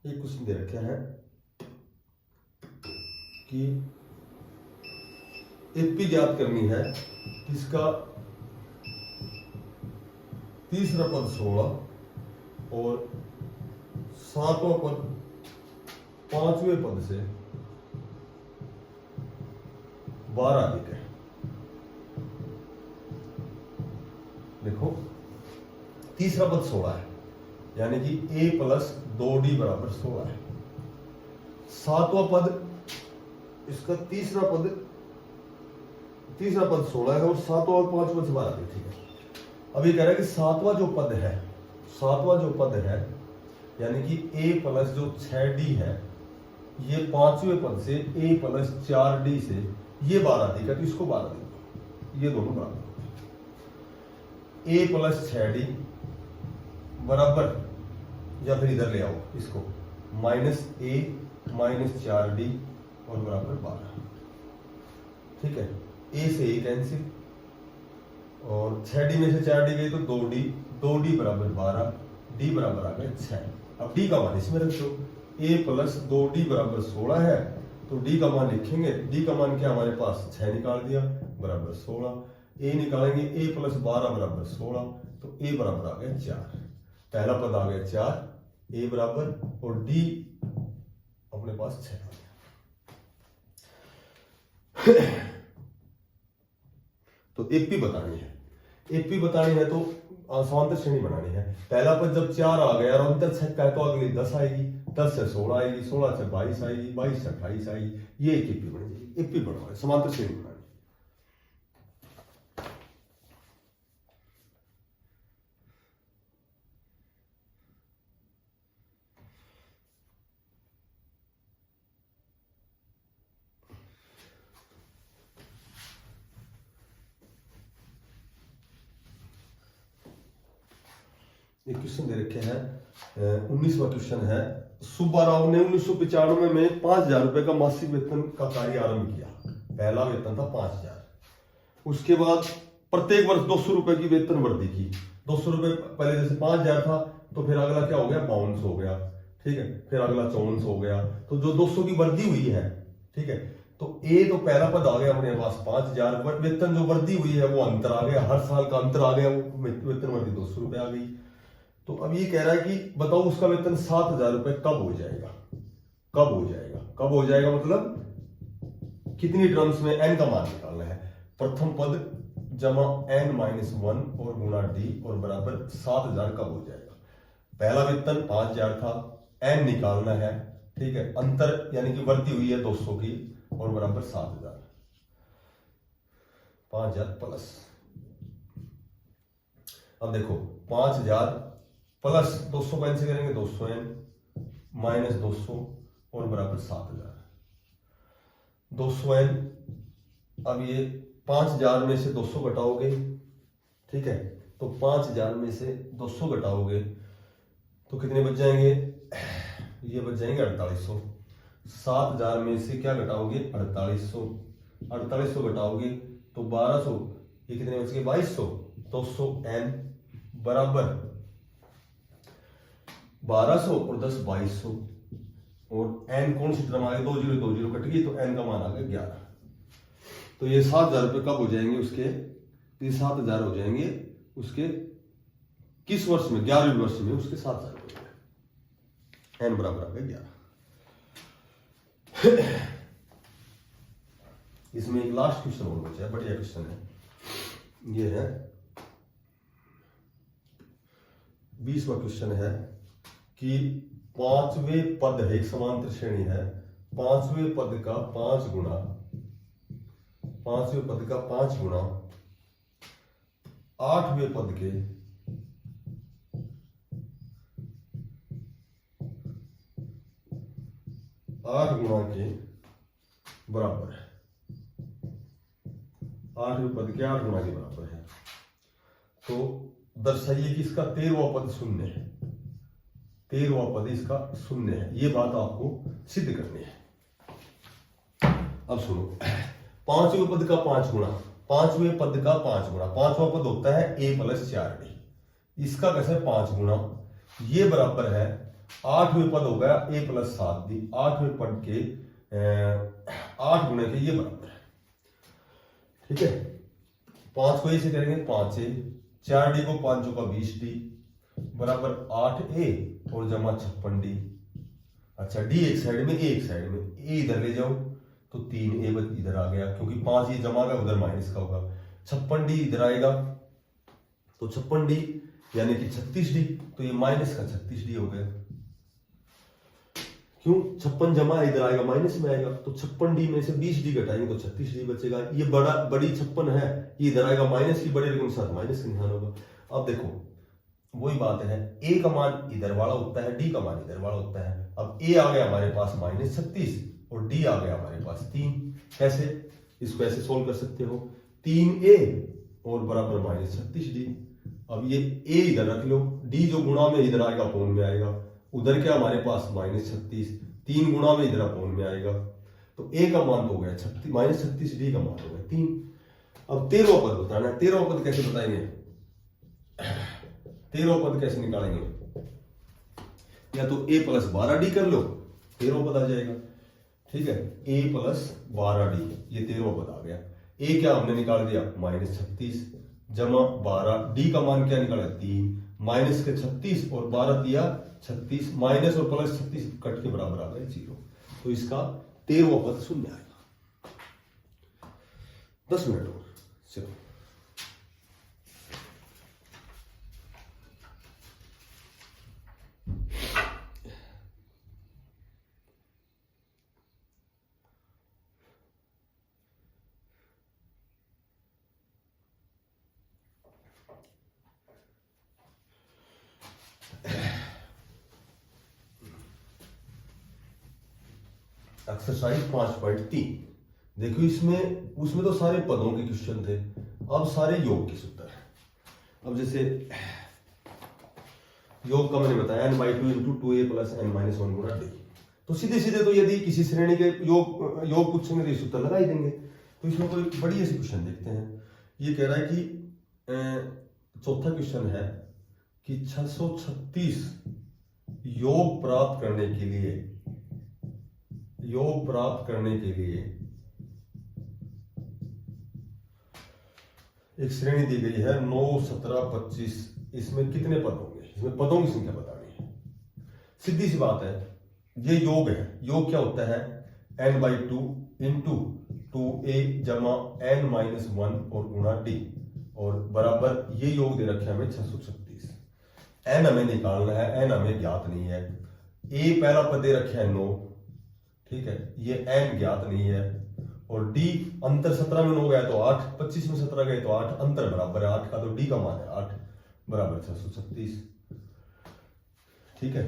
एक क्वेश्चन दे रखा है कि एपी ज्ञात करनी है, इसका तीसरा पद 16 और सातवां पद पांचवें पद से 12 अधिक है। देखो तीसरा पद 16 है, यानी कि a प्लस 2d बराबर 16 है। सातवां पद, इसका तीसरा पद 16 है और सातवां और पांचवां से 12 है। ठीक है, अब ये कह रहा है कि सातवां जो पद है यानी कि a प्लस जो 6d है, ये पांचवें पद से a प्लस 4d से ये 12 अधिक है, तो इसको 12 देंगे, ये दोनों बराबर। a प्लस 6d बराबर, या फिर इधर ले आओ इसको, माइनस a माइनस 4d और बराबर 12। ठीक है, a से a कैंसिल और 6d में से 4d गई तो 2d बराबर 12, d बराबर आ गया 6। अब d का मान इसमें रख दो, a प्लस 2d बराबर 16 है, तो d का मान लिखेंगे, d का मान क्या हमारे पास 6 निकाल दिया बराबर 16, a निकालेंगे a प्लस 12 बराबर 16, तो a बराबर आ गया 4। पहला पद आ गया 4, a बराबर, और d अपने पास 6 आ गया। तो एपी बतानी है, तो समांतर श्रेणी बनानी है। पहला पद जब 4 आ गया और अंतर 6 का है, तो अगली 10 आएगी, 10 से 16 आएगी, 16 से 22 आएगी, 22 से 28 आएगी, ये एक एपी बन जाएगी। एपी बनाओ है, समांतर श्रेणी बनानी। एक क्वेश्चन दे रखे हैं, 19वां क्वेश्चन है, सुब्बा राव ने 1995 में 5,000 रुपए का मासिक वेतन का कार्य आरंभ किया। पहला वेतन था 5,000, उसके बाद प्रत्येक वर्ष 200 रुपए की वेतन वृद्धि की। 200 रुपए पहले जैसे 5,000 था, तो फिर अगला क्या हो गया, 52 हो गया। ठीक है, फिर अगला 54 हो गया, तो जो 200 की वृद्धि हुई है, ठीक है, तो ए तो पहला पद आ गया अपने पास 5,000, वेतन जो वृद्धि हुई है वो अंतर आ गया, हर साल का अंतर आ गया, वो वेतन वृद्धि 200 रुपए आ गई। तो अब ये कह रहा है कि बताओ उसका वेतन 7,000 रुपए कब हो जाएगा, मतलब कितनी टर्म्स में, n का मान निकालना है। प्रथम पद जमा n माइनस 1 और गुणा d और बराबर 7,000 कब हो जाएगा। पहला वेतन 5,000 था, n निकालना है, ठीक है, अंतर यानी कि वृद्धि हुई है 200 की और बराबर 7,000, 5,000 प्लस, अब देखो 5,000 प्लस 200 का कैंसिल करेंगे 200n माइनस 200 और बराबर 7,000, 200n। अब ये 5,000 में से 200 घटाओगे, ठीक है, तो 5,000 में से 200 घटाओगे तो कितने बच जाएंगे, ये बच जाएंगे 4800। 7,000 में से क्या घटाओगे, 4800, 4800 घटाओगे तो 1200, ये कितने बच गए 2200, 200n बराबर 1200 और 10 2200, और n कौन सी टर्म आ गई, 20 कट गई, तो n का मान आ गया 11। तो ये 7,000 रुपए कब हो जाएंगे उसके, ये 7,000 हो जाएंगे उसके किस वर्ष में, 11वें वर्ष में उसके 7,000 रुपए, n बराबर आ गया 11। इसमें एक लास्ट क्वेश्चन और बचा है, बढ़िया क्वेश्चन है, ये है 20वां क्वेश्चन है कि 5वें पद है, एक समांतर श्रेणी है, 5वें पद का 5 गुना 8वें पद के 8 गुना के बराबर है। 8वें पद के 8 गुना के बराबर है। तो दर्शाइए कि इसका 13वां पद शून्य है। 13वां पद इसका शून्य है। ये बात आपको सिद्ध करनी है। अब सुनो, 5वें पद का 5 गुना, 5वें पद का 5 गुना, 5वां पद होता है a + 4d। इसका कैसे 5 गुना, ये बराबर है 8वें पद हो गया a + 7d। 8वें पद के 8 गुणे के ये बराबर है। ठीक है, 5 को ऐसे करेंगे 5a, 4d को 5 का 20d बराबर 8a और जमा 56d। अच्छा, d एक साइड में, a एक साइड में, a इधर ले जाओ तो 3a इधर आ गया, क्योंकि 5 ये जमा का उधर माइनस का होगा। 56d इधर आएगा तो 56d यानी कि 36d, तो ये माइनस का 36d हो गया। क्यों, 56 जमा इधर आएगा माइनस में आएगा, तो 56d में से 20d घटाएंगे तो 36d बचेगा। ये बड़ी 56 है, ये इधर आएगा माइनस की, बड़े रकम के साथ माइनस का निशान होगा। अब देखो वही बात है, a का मान इधर वाला होता है, d का मान इधर वाला होता है। अब a आ गया हमारे पास -36 और d आ गया हमारे पास 3। कैसे, इसको ऐसे सोल्व कर सकते हो, 3a और बराबर -36d। अब ये a इधर रख लो, d जो गुणा में इधर आएगा अपोन में आएगा, उधर क्या हमारे पास -36, 3 गुणा में इधर अपोन में आएगा, तो a का मान तो हो गया 36, -36d का मान हो गया 3। अब 13वां पद बताना है। 13वां पद कैसे बताएंगे, 13वां पद कैसे निकालेंगे, या तो a + 12d कर लो, 13वां पद आ जाएगा। ठीक है, a + 12d, ये 13वां पद आ गया। a क्या हमने निकाल दिया -36 जमा 12, d का मान क्या निकाला 3, माइनस के 36 और 12 दिया 36, माइनस और प्लस 36 कट के बराबर आ गया 0। तो इसका 13वां पद शून्य आएगा। 10 मिनट और चलो। एक्सरसाइज 5.3 देखो, इसमें उसमें तो सारे पदों के क्वेश्चन थे, अब सारे योग के सूत्र है। अब जैसे योग का मैंने बताया n/2 × 2a + n-1 गुणा d। तो सीधे सीधे तो यदि किसी श्रेणी के योग पूछेंगे तो ये सूत्र लगा ही देंगे। तो इसमें कोई बड़ी ऐसी क्वेश्चन देखते हैं। ये कह रहा है कि चौथा क्वेश्चन है कि 636 योग प्राप्त करने के लिए एक श्रेणी दी गई है 9, 17, 25। इसमें कितने पद होंगे, इसमें पदों की संख्या बतानी है। सीधी सी बात है, ये योग है। योग क्या होता है, n/2 × 2a जमा n-1 और गुणा d और बराबर ये योग दे रखे हमें 636। n हमें निकालना है, n हमें ज्ञात नहीं है। a पहला पद दे रखे है 9, ठीक है, ये n ज्ञात नहीं है। और d अंतर 17 में 9 गया तो 8, 25 में 17 गए तो 8, अंतर बराबर है 8 का, तो d का मान है 8 बराबर 636। ठीक है,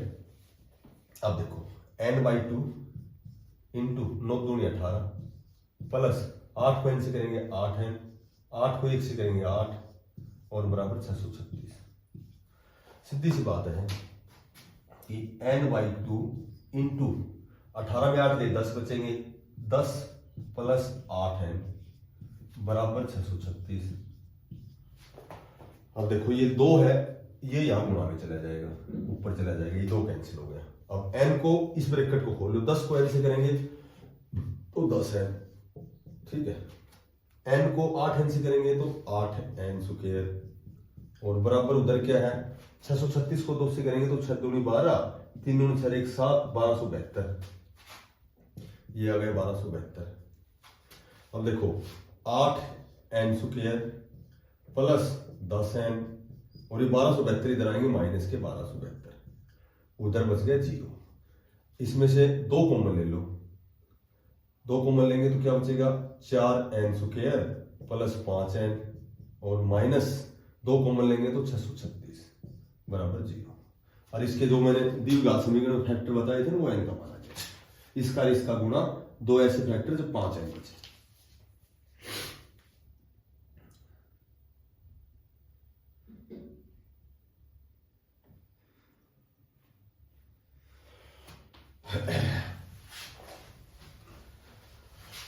अब देखो n/2 × 9 दूनी 18 प्लस 8 को n से करेंगे 8n, 8 को 1 से करेंगे 8 और बराबर 636। सीधी सी बात है कि n/2 × 18 में 8 गए 10 बचेंगे, 10 प्लस 8n बराबर 636। अब देखो ये 2 है, ये यहां गुणा में चला जाएगा, ऊपर चला जाएगा, ये 2 कैंसिल हो गया। अब n को इस ब्रैकेट को खोल लो, 10 को n से करेंगे तो 10n, ठीक है, n को 8n से करेंगे तो 8n² और बराबर उधर क्या है 636 को 2 से करेंगे तो 6 दूनी 12, 3 दूनी 6 1 7, 1272। ये आ गया 1272। अब देखो 8n² प्लस 10n और ये 1272 इधर आएंगे माइनस के 1272, उधर बच गया 0। इसमें से 2 कॉमन ले लो, 2 कॉमन लेंगे तो क्या बचेगा 4n² प्लस 5n और माइनस 2 कॉमन लेंगे तो 636 बराबर 0। और इसके जो मैंने द्विघात समीकरण फैक्टर बताए थे वो n का माना जाए, इसका गुणा 2 ऐसे फैक्टर जो 5n बचे।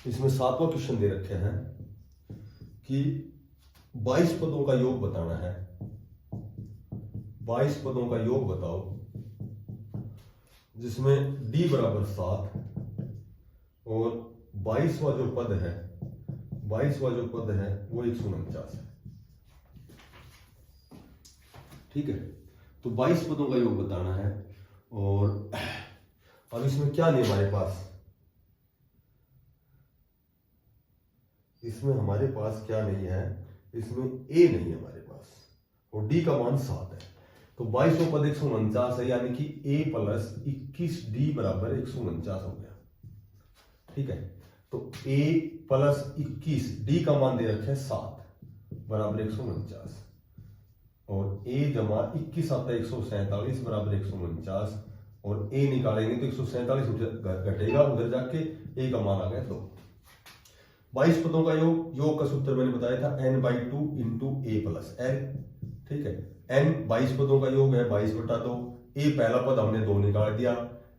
इसमें 7वां क्वेश्चन दे रखे हैं कि 22 पदों का योग बताना है। 22 पदों का योग बताओ जिसमें d बराबर 7 और 22वां जो पद है, 22वां जो पद है वो 149 है। ठीक है, तो 22 पदों का योग बताना है। और अब इसमें क्या नहीं हमारे पास, इसमें हमारे पास क्या नहीं है, इसमें a नहीं है हमारे पास और d का मान 7 है। तो 22वां पद 149 है, यानी कि a प्लस 21d बराबर 149 हो गया। ठीक है, तो a प्लस 21 d का मान दे रखे 7 बराबर 149 और a जमा 21 आता है 147 बराबर 149 और a निकालेंगे तो 147 घटेगा, उधर जाके a का मान आ गया 2। 22 पदों का योग का सूत्र मैंने बताया था n/2 into a plus l। ठीक है, n 22 पदों का योग है 22/2, a पहला पद हमने 2 निकाल दिया,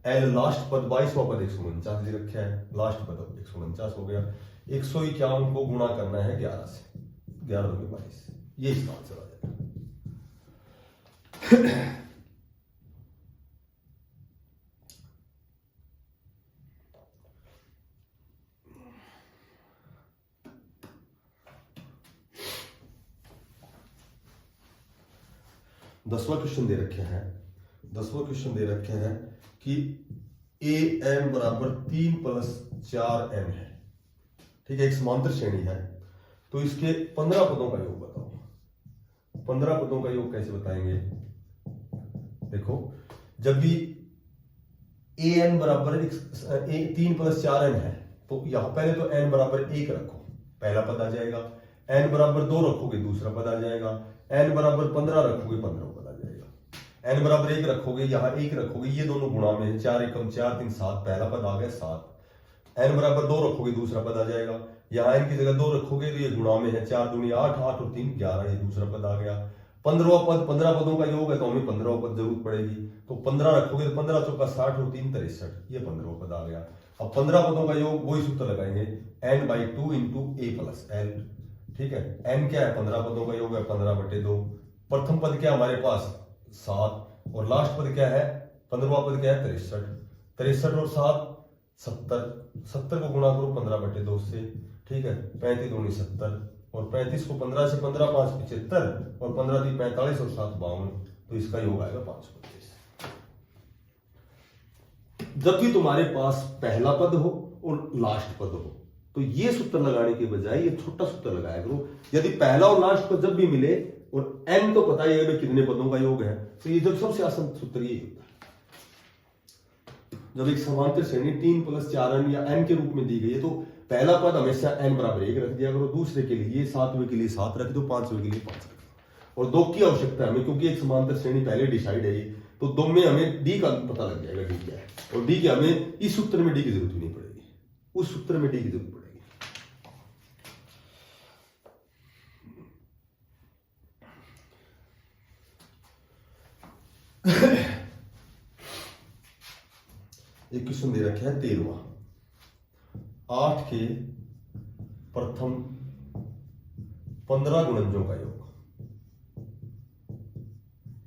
l लास्ट पद 22वां पद 149 दे रखा है, लास्ट पद 149 हो गया। 151 को गुणा करना है 11 से, 11 2 22, ये इसका आंसर आ जाएगा। 10वां क्वेश्चन दे रखे हैं, 10वां क्वेश्चन दे रखे हैं कि an बराबर 3 प्लस 4n है। ठीक है, एक समांतर श्रेणी है, तो इसके 15 पदों का योग बताओ। 15 पदों का योग कैसे बताएंगे? देखो, जब भी an बराबर 3 प्लस 4n है तो यहां पहले तो n बराबर 1 रखो, पहला पद आ जाएगा। n बराबर 2 रखोगे, दूसरा पद आ जाएगा। n बराबर 15 रखोगे, 15 पद आ जाएगा। n बराबर 1 रखोगे, यहां 1 रखोगे, ये दोनों गुणा में है, 4 एकम 4 3 7, पहला पद आ गया 7। n बराबर 2 रखोगे, दूसरा पद आ जाएगा। यहाँ n की जगह 2 रखोगे तो ये गुणा में है, 4 दूनी 8, 8 और 3 11, ये दूसरा पद आ गया। 15वां पद, 15 पदों का योग है तो हमें 15वां पद जरूरत पड़ेगी, तो 15 रखोगे तो 15 चौका 60 और 3 63, ये 15वां पद आ गया। अब 15 पदों का योग वही सूत्र लगाएंगे n/2 into a plus l। ठीक है, n क्या है? 15 पदों का योग है 15/2। प्रथम पद क्या हमारे पास? 7 और लास्ट पद क्या है? 15वां पद क्या है? 63। 63 और 7 70, 70 को गुणा करो 15/2 से। ठीक है, 35 दूनी 70 और 35 को 15 से 15 5 75 और 15 3 45 और 7 52, तो इसका योग आएगा 525। जब भी तुम्हारे पास पहला पद हो और लास्ट पद हो तो ये सूत्र लगाने के बजाय ये छोटा सूत्र लगाया करो। यदि पहला और लास्ट पद जब भी मिले और n तो पता ही है कितने पदों का योग है, तो ये जब सबसे आसान सूत्र ये होता है। जब एक समांतर श्रेणी 3 प्लस 4n या n के रूप में दी गई है तो पहला पद हमेशा n बराबर 1 रख दिया करो, दूसरे के लिए 7वें के लिए 7 रख दो, 5वें के लिए 5 रख दो। और 2 की आवश्यकता है हमें, क्योंकि एक समांतर श्रेणी पहले डिसाइड है, तो 2 में हमें d का पता लग जाएगा, d क्या है। और d के हमें इस सूत्र में d की जरूरत नहीं पड़ेगी, उस सूत्र में d की जरूरत पड़ेगी। एक क्वेश्चन दे रखे है 13वां, 8 के प्रथम 15 गुणनजों का योग।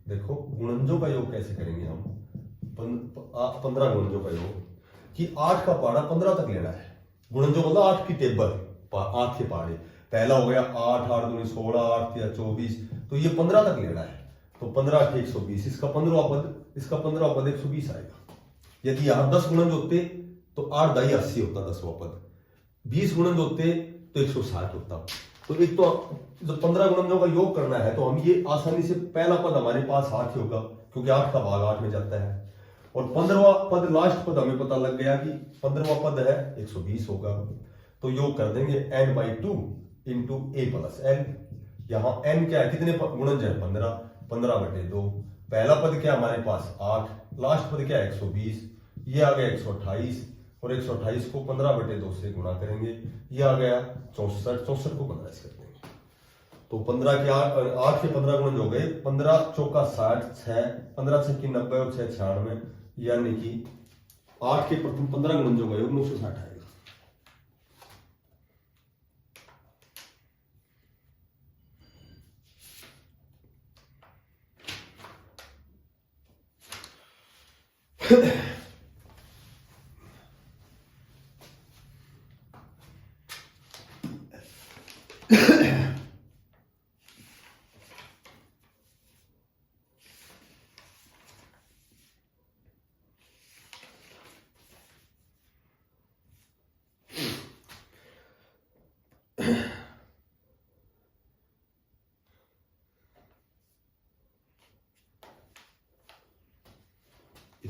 देखो, गुणनजों का योग कैसे करेंगे हम? 15 गुणनजों का योग कि 8 का पहाड़ा 15 तक लेना है। गुणनजों मतलब 8 की टेबल, 8 के पहाड़े। पहला हो गया 8 8 दूनी 16, 8 या 24, तो ये 15 तक लेना है। तो 15 के 120, इसका 15वां पद 120 आएगा। यदि यहां 10 गुणनज होते तो 8 दाई 80 होता 10वां पद, 20 गुणनज होते तो 160 होता। तो एक तो जब 15 गुणनजों का योग करना है तो हम ये आसानी से, पहला पद हमारे पास 8 ही होगा क्योंकि 8 का भाग 8 में जाता है, और 15वां पद लास्ट पद हमें पता लग गया कि 15वां पद है 120 होगा। तो योग कर देंगे n/2 into a plus l। यहां n क्या है? कितने गुणनज है? 15, 15/2। पहला पद क्या हमारे पास? 8, लास्ट पद क्या है? 120, ये आ गया 128 और 128 को 15/2 से गुणा करेंगे, ये आ गया 64, 64 को 15 से कर देंगे। तो 15 के 8 के 15 गुणनज हो गए, 15 चौका 60, 6 15 6 की 90 और 6 96, यानी कि 8 के प्रथम 15 गुणनजों का योग 960 आएगा।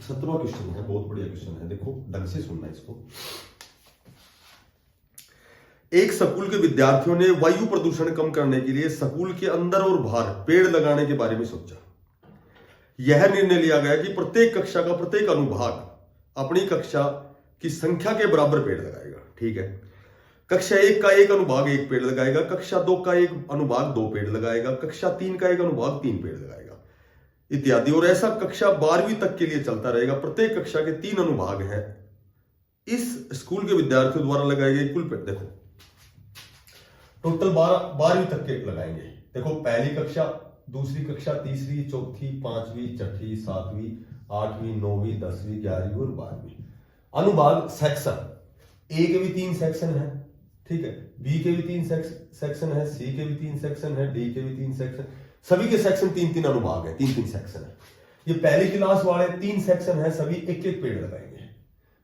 17वां क्वेश्चन है, बहुत बढ़िया क्वेश्चन है, देखो ढंग से सुनना इसको। एक स्कूल के विद्यार्थियों ने वायु प्रदूषण कम करने के लिए स्कूल के अंदर और बाहर पेड़ लगाने के बारे में सोचा। यह निर्णय लिया गया कि प्रत्येक कक्षा का प्रत्येक अनुभाग अपनी कक्षा की संख्या के बराबर पेड़ लगाएगा। ठीक है, कक्षा 1 का एक अनुभाग 1 पेड़ लगाएगा, कक्षा 2 का एक अनुभाग 2 पेड़ लगाएगा, कक्षा 3 का एक अनुभाग 3 पेड़ लगाएगा इत्यादि। और ऐसा कक्षा 12वीं तक के लिए चलता रहेगा। प्रत्येक कक्षा के 3 अनुभाग हैं। इस स्कूल के विद्यार्थियों द्वारा लगाए गए कुल पेड़, देखो टोटल 12वीं तक के लगाएंगे। देखो पहली कक्षा, दूसरी कक्षा, तीसरी, चौथी, 5वीं, 6वीं, 7वीं, 8वीं, 9वीं, 10वीं, 11वीं और 12वीं। अनुभाग सेक्शन, ए के भी 3 सेक्शन है, ठीक है, बी के भी 3 सेक्शन है, सी के भी 3 सेक्शन है, डी के भी 3 सेक्शन, सभी के सेक्शन 3-3 अनुभाग है, 3-3 सेक्शन है। ये पहली क्लास वाले 3 सेक्शन है, सभी 1-1 पेड़ लगाएंगे।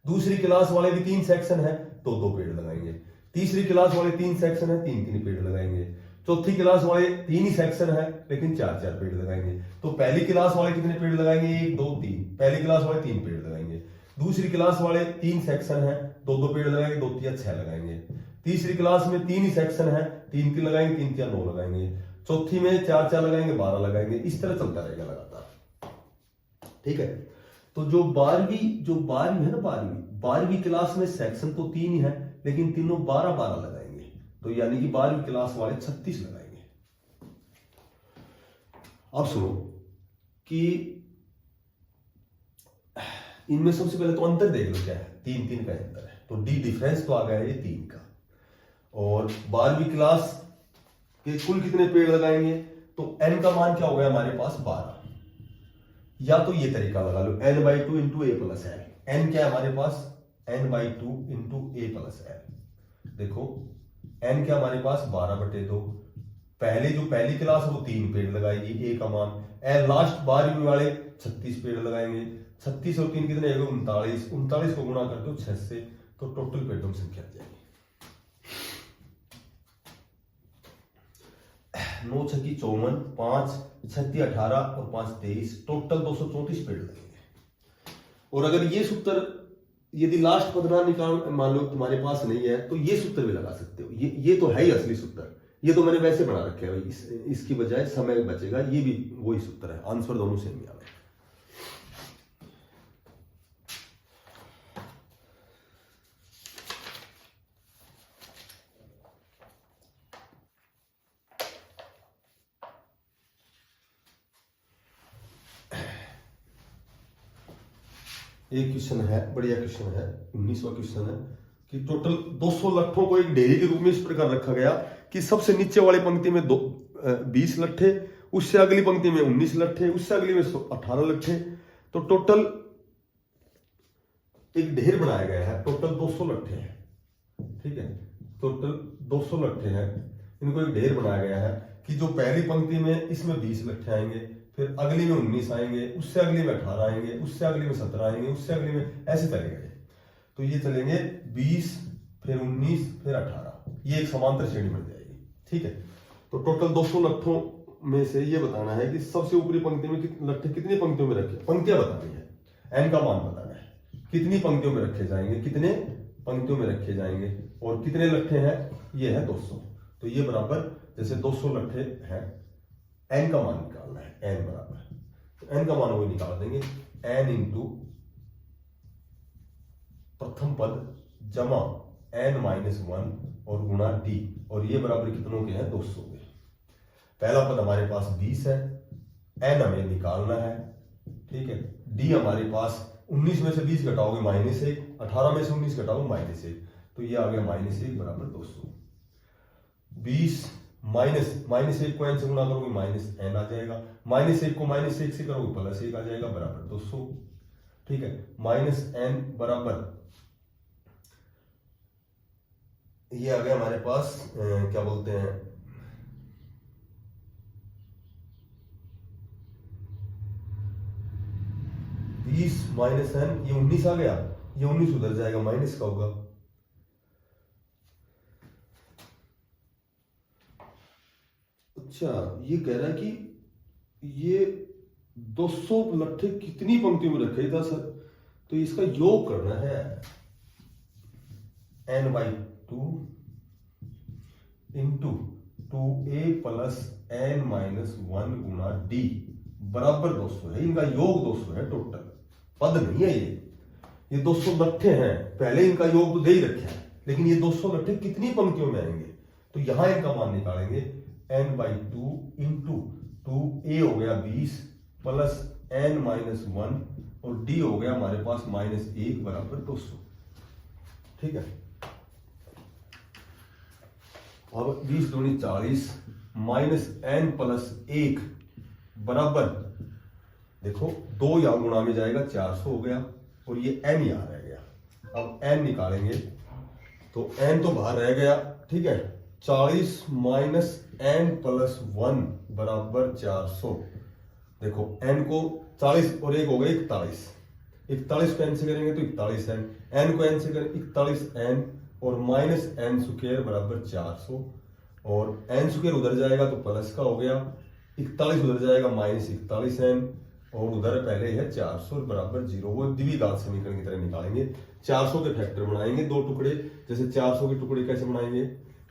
दूसरी क्लास वाले भी 3 सेक्शन है, 2-2 पेड़ लगाएंगे। तीसरी क्लास वाले 3 सेक्शन है, 3-3 पेड़ लगाएंगे। चौथी क्लास वाले 3 ही सेक्शन है, लेकिन 4-4 पेड़ लगाएंगे। तो पहली क्लास वाले कितने पेड़ लगाएंगे? 1, 2, 3। पहली क्लास वाले 3 पेड़ लगाएंगे। दूसरी क्लास वाले 3 सेक्शन है, 2-2 पेड़ लगाएंगे, 2 3 6 लगाएंगे। तीसरी क्लास में 3 ही सेक्शन है, 3 लगाएंगे, 3 3 9 लगाएंगे। चौथी में 4-4 लगाएंगे, 12 लगाएंगे। इस तरह चलता रहेगा लगातार, ठीक है। तो जो 12वीं है ना, 12वीं क्लास में सेक्शन तो 3 ही है, लेकिन तीनों 12-12 लगाएंगे। तो यानी कि 12वीं क्लास वाले 36 लगाएंगे। अब सुनो कि इनमें सबसे पहले तो अंतर देख लो क्या है। 3-3 का अंतर है, तो डी डिफरेंस तो आ गया ये 3 का। और 12वीं क्लास के कुल कितने पेड़ लगाएंगे? तो n का मान क्या हो गया हमारे पास? 12। या तो ये तरीका लगा लो, n/2 into a plus l। n क्या है हमारे पास? n/2 into a plus l। देखो n क्या हमारे पास? 12/2। पहली क्लास वो 3 पेड़ लगाएगी, a का मान। n लास्ट 12वीं वाले 36 पेड़ लगाएंगे। 36 और 3 कितने? 39। 39 को गुणा कर दो 6 से, तो टोटल पेड़ों की संख्या आ जाएगी 9 6 की 54, 5 6 18 और 5 23, टोटल 234 पेड़ लगेंगे। और अगर ये सूत्र यदि लास्ट पद ना निकाल मान लो तुम्हारे पास नहीं है, तो ये सूत्र भी लगा सकते हो। ये तो है ही असली सूत्र। ये तो मैंने वैसे बना रखे है, इसकी बजाय समय बचेगा। ये भी वही सूत्र है, आंसर दोनों सेम ही आ गए। एक क्वेश्चन है, बढ़िया क्वेश्चन है, 19वां क्वेश्चन है कि टोटल 200 लट्ठों को एक ढेरी के रूप में इस प्रकार रखा गया कि सबसे नीचे वाली पंक्ति में 20 लट्ठे, उससे अगली पंक्ति में 19 लट्ठे, उससे अगली में 18 लट्ठे। तो टोटल एक ढेर बनाया गया है। टोटल 200 लट्ठे हैं, ठीक है, टोटल 200 लट्ठे हैं। इनको एक ढेर बनाया गया है कि जो पहली पंक्ति में इसमें 20 लट्ठे आएंगे, फिर अगली में 19 आएंगे, उससे अगली में 18 आएंगे, उससे अगली में 17 आएंगे, उससे अगली में, ऐसे चलेंगे। तो ये चलेंगे 20 फिर 19 फिर 18, ये एक समांतर श्रेणी बन जाएगी, ठीक है। तो टोटल 200 लट्ठों में से ये बताना है कि सबसे ऊपरी पंक्ति में लट्ठे कितनी पंक्तियों में रखे, पंक्तियां बतानी है, n का मान बताना है, कितनी पंक्तियों में रखे जाएंगे, कितने पंक्तियों में रखे जाएंगे, और कितने लट्ठे हैं, ये है 200। तो ये बराबर, जैसे 200 लट्ठे हैं, n का मान निकालना है, n बराबर, तो n का मान वही निकाल देंगे, n इंटू प्रथम पद जमा n-1 और गुणा d, और ये बराबर कितनों के हैं? 200 के। पहला पद हमारे पास 20 है, n हमें निकालना है, ठीक है। d हमारे पास 19 में से 20 घटाओगे -1, 18 में से 19 घटाओगे -1, तो ये आ गया -1 बराबर 200। 20 -1 को n से गुणा करोगे -n आ जाएगा, -1 को -1 से करोगे +1 आ जाएगा, बराबर 200, ठीक है। -n बराबर ये आ गया हमारे पास क्या बोलते हैं, बीस माइनस एन, ये 19 आ गया, ये 19 उधर जाएगा, माइनस का होगा। अच्छा ये कह रहा है कि ये 200 लट्ठे कितनी पंक्तियों में रखे था सर, तो इसका योग करना है n/2 into 2a plus n-1 गुना d बराबर 200 है। इनका योग 200 है, टोटल पद नहीं है ये 200 लट्ठे हैं, पहले इनका योग तो दे ही रखे हैं, लेकिन ये 200 लट्ठे कितनी पंक्तियों में आएंगे, तो यहां इनका मान निकालेंगे n/2 इंटू 2a हो गया 20 प्लस n-1 और d हो गया हमारे पास -1 बराबर 200। ठीक है, अब 20 दूनी 40 माइनस n प्लस 1 बराबर, देखो 2 यहां गुणा में जाएगा 400 हो गया और ये n यहां रह गया। अब n निकालेंगे तो n तो बाहर रह गया, ठीक है, 40 माइनस n प्लस 1 बराबर 400। देखो n को 40 और 1 हो गया 41, 41 को n से करेंगे तो 41n, n को n से करें 41n और माइनस n स्क्वायर बराबर 400 और n स्क्वायर उधर जाएगा तो प्लस का हो गया, 41 उधर जाएगा माइनस 41n और उधर पहले है 400 बराबर 0। वो द्विघात समीकरण की तरह निकालेंगे, 400 के फैक्टर बनाएंगे, दो टुकड़े, जैसे 400 के टुकड़े कैसे बनाएंगे,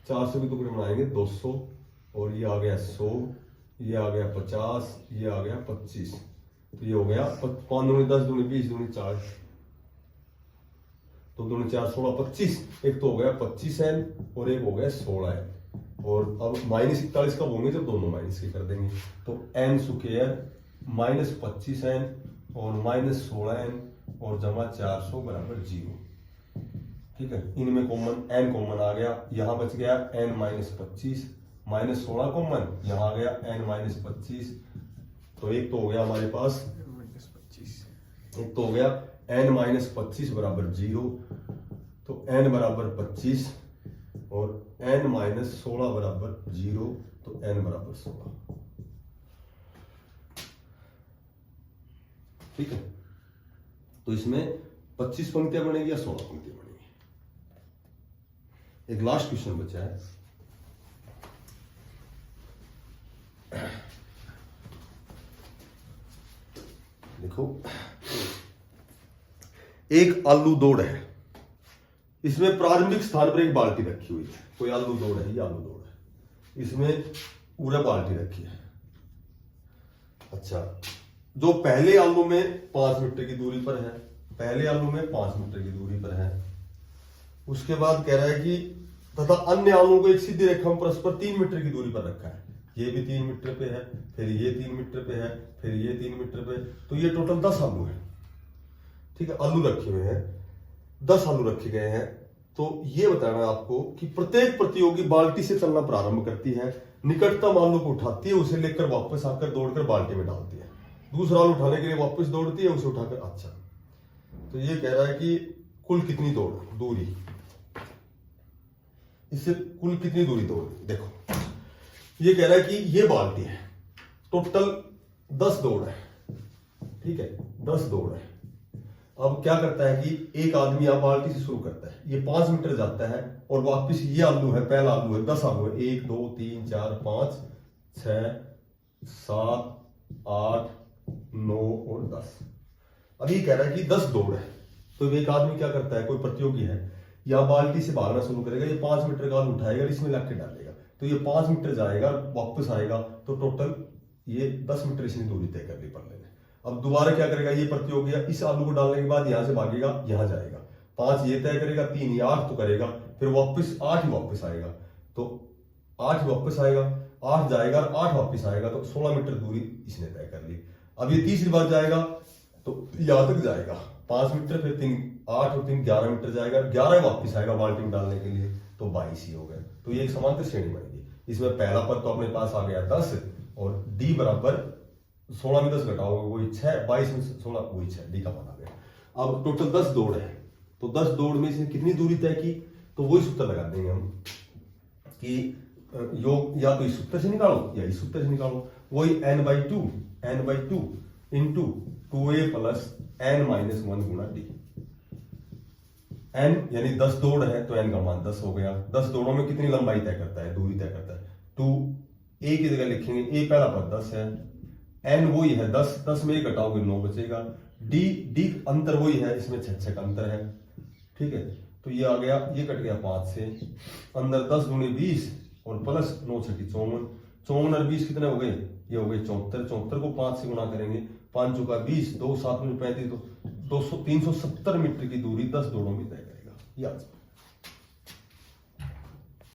400 के टुकड़े बनाएंगे 200 और ये आ गया 100, ये आ गया 50, ये आ गया 25, तो ये हो गया 5 दूनी 10 दूनी 20 दूनी 40, तो दूनी 4 16 25, एक तो हो गया 25n और एक हो गया 16n और अब माइनस 41 कब होंगे जब दोनों माइनस के कर देंगे, तो n स्क्वायर माइनस 25n और माइनस 16n और जमा 400 बराबर 0। ठीक है, इनमें कॉमन n कॉमन आ गया, यहां बच गया n माइनस 25 माइनस 16 कॉमन, यहां आ गया n माइनस 25, तो एक तो हो गया हमारे पास एक तो हो गया n माइनस 25 बराबर 0, तो n बराबर 25 और n माइनस 16 बराबर 0, तो n बराबर 16। ठीक है, तो इसमें 25 पंक्तियां बनेगी या 16 पंक्तियां बनेगी। एक लास्ट क्वेश्चन बचा है, देखो एक आलू दौड़ है, इसमें प्रारंभिक स्थान पर एक बाल्टी रखी हुई है, कोई आलू दौड़ है, ये आलू दौड़ है, इसमें पूरा बाल्टी रखी है। अच्छा, जो पहले आलू में 5 मीटर की दूरी पर है, पहले आलू में 5 मीटर की दूरी पर है, उसके बाद कह रहा है कि तथा अन्य आलू को एक सीधी रेखा में परस्पर 3 मीटर की दूरी पर रखा है, ये भी 3 मीटर पे है, फिर ये 3 मीटर पे है, फिर ये 3 मीटर पे, तो ये टोटल 10 आलू है। ठीक है, आलू रखे हुए हैं, 10 आलू रखे गए हैं, तो ये बताना है आपको कि प्रत्येक प्रतियोगी बाल्टी से चलना प्रारंभ करती है, निकटतम आलू को उठाती है, उसे लेकर वापस आकर दौड़कर बाल्टी में डालती है, दूसरा आलू उठाने के लिए वापस दौड़ती है, उसे उठाकर। अच्छा, तो ये कह रहा है कि कुल कितनी दूरी, इससे कुल कितनी दूरी दौड़, देखो ये कह रहा है कि ये बाल्टी है, टोटल 10 दौड़ है। ठीक है, 10 दौड़ है। अब क्या करता है कि एक आदमी यहां बाल्टी से शुरू करता है, ये 5 मीटर जाता है और वापस ये आलू है, पहला आलू है, 10 आलू है, 1 2 3 4 5 6 7 8 9 और 10। अब ये कह रहा है कि 10 दौड़ है, तो एक आदमी क्या करता है, कोई प्रतियोगी है, यहां बाल्टी से भागना शुरू करेगा, ये 5 मीटर का आलू उठाएगा, इसमें लग के डालेगा, तो ये 5 मीटर जाएगा, वापस आएगा, तो टोटल ये 10 मीटर इसने दूरी तय कर ली पल्ले ने। अब दोबारा क्या करेगा ये प्रतियोगी, इस आलू को डालने के बाद यहां से भागेगा, यहां जाएगा, 5 ये तय करेगा, 3 ये 8 तो करेगा, फिर वापस 8 ही वापस आएगा, तो 8 वापस आएगा, 8 जाएगा, 8 वापस आएगा, तो 16 मीटर दूरी इसने तय कर ली। अब ये तीसरी बार जाएगा तो यहां तक जाएगा 5 मीटर, फिर 3 8 और 3 11 मीटर जाएगा, 11 वापस आएगा बाल्टी में डालने के लिए, तो 22 ही हो गए। तो ये एक समांतर श्रेणी बनेगी। इसमें पहला पद तो अपने पास आ गया 10 और डी बराबर 16 में 10 घटाओगे वही 6, 22 में 16 वही 6, डी का मान आ गया। अब टोटल 10 दौड़ है, तो 10 दौड़ में इसने कितनी दूरी तय की, तो वही सूत्र लगा देंगे हम कि योग या तो इस सूत्र से निकालो या इस सूत्र से निकालो। वही n/2 into 2a plus n-1 गुणा d। n यानी 10 दौड़ है तो n का मान 10 हो गया। 10 दौड़ों में कितनी लंबाई तय करता है, दूरी तय करता है। तो a की जगह लिखेंगे a पहला पद 10 है, n वही है 10 में 1 घटाओगे 9 बचेगा, d अंतर वही है, इसमें 6 का अंतर है। ठीक है, तो ये आ गया, ये कट गया 5 से, अंदर 10 दूनी 20 और प्लस 9 छठी 54, 54 और 20 कितने हो गए, ये हो गए 74, 74 को 5 से गुणा करेंगे, 5 चौका 20, 2 7 35, तो 370 मीटर की दूरी 10 दौड़ों में तय करेगा। याद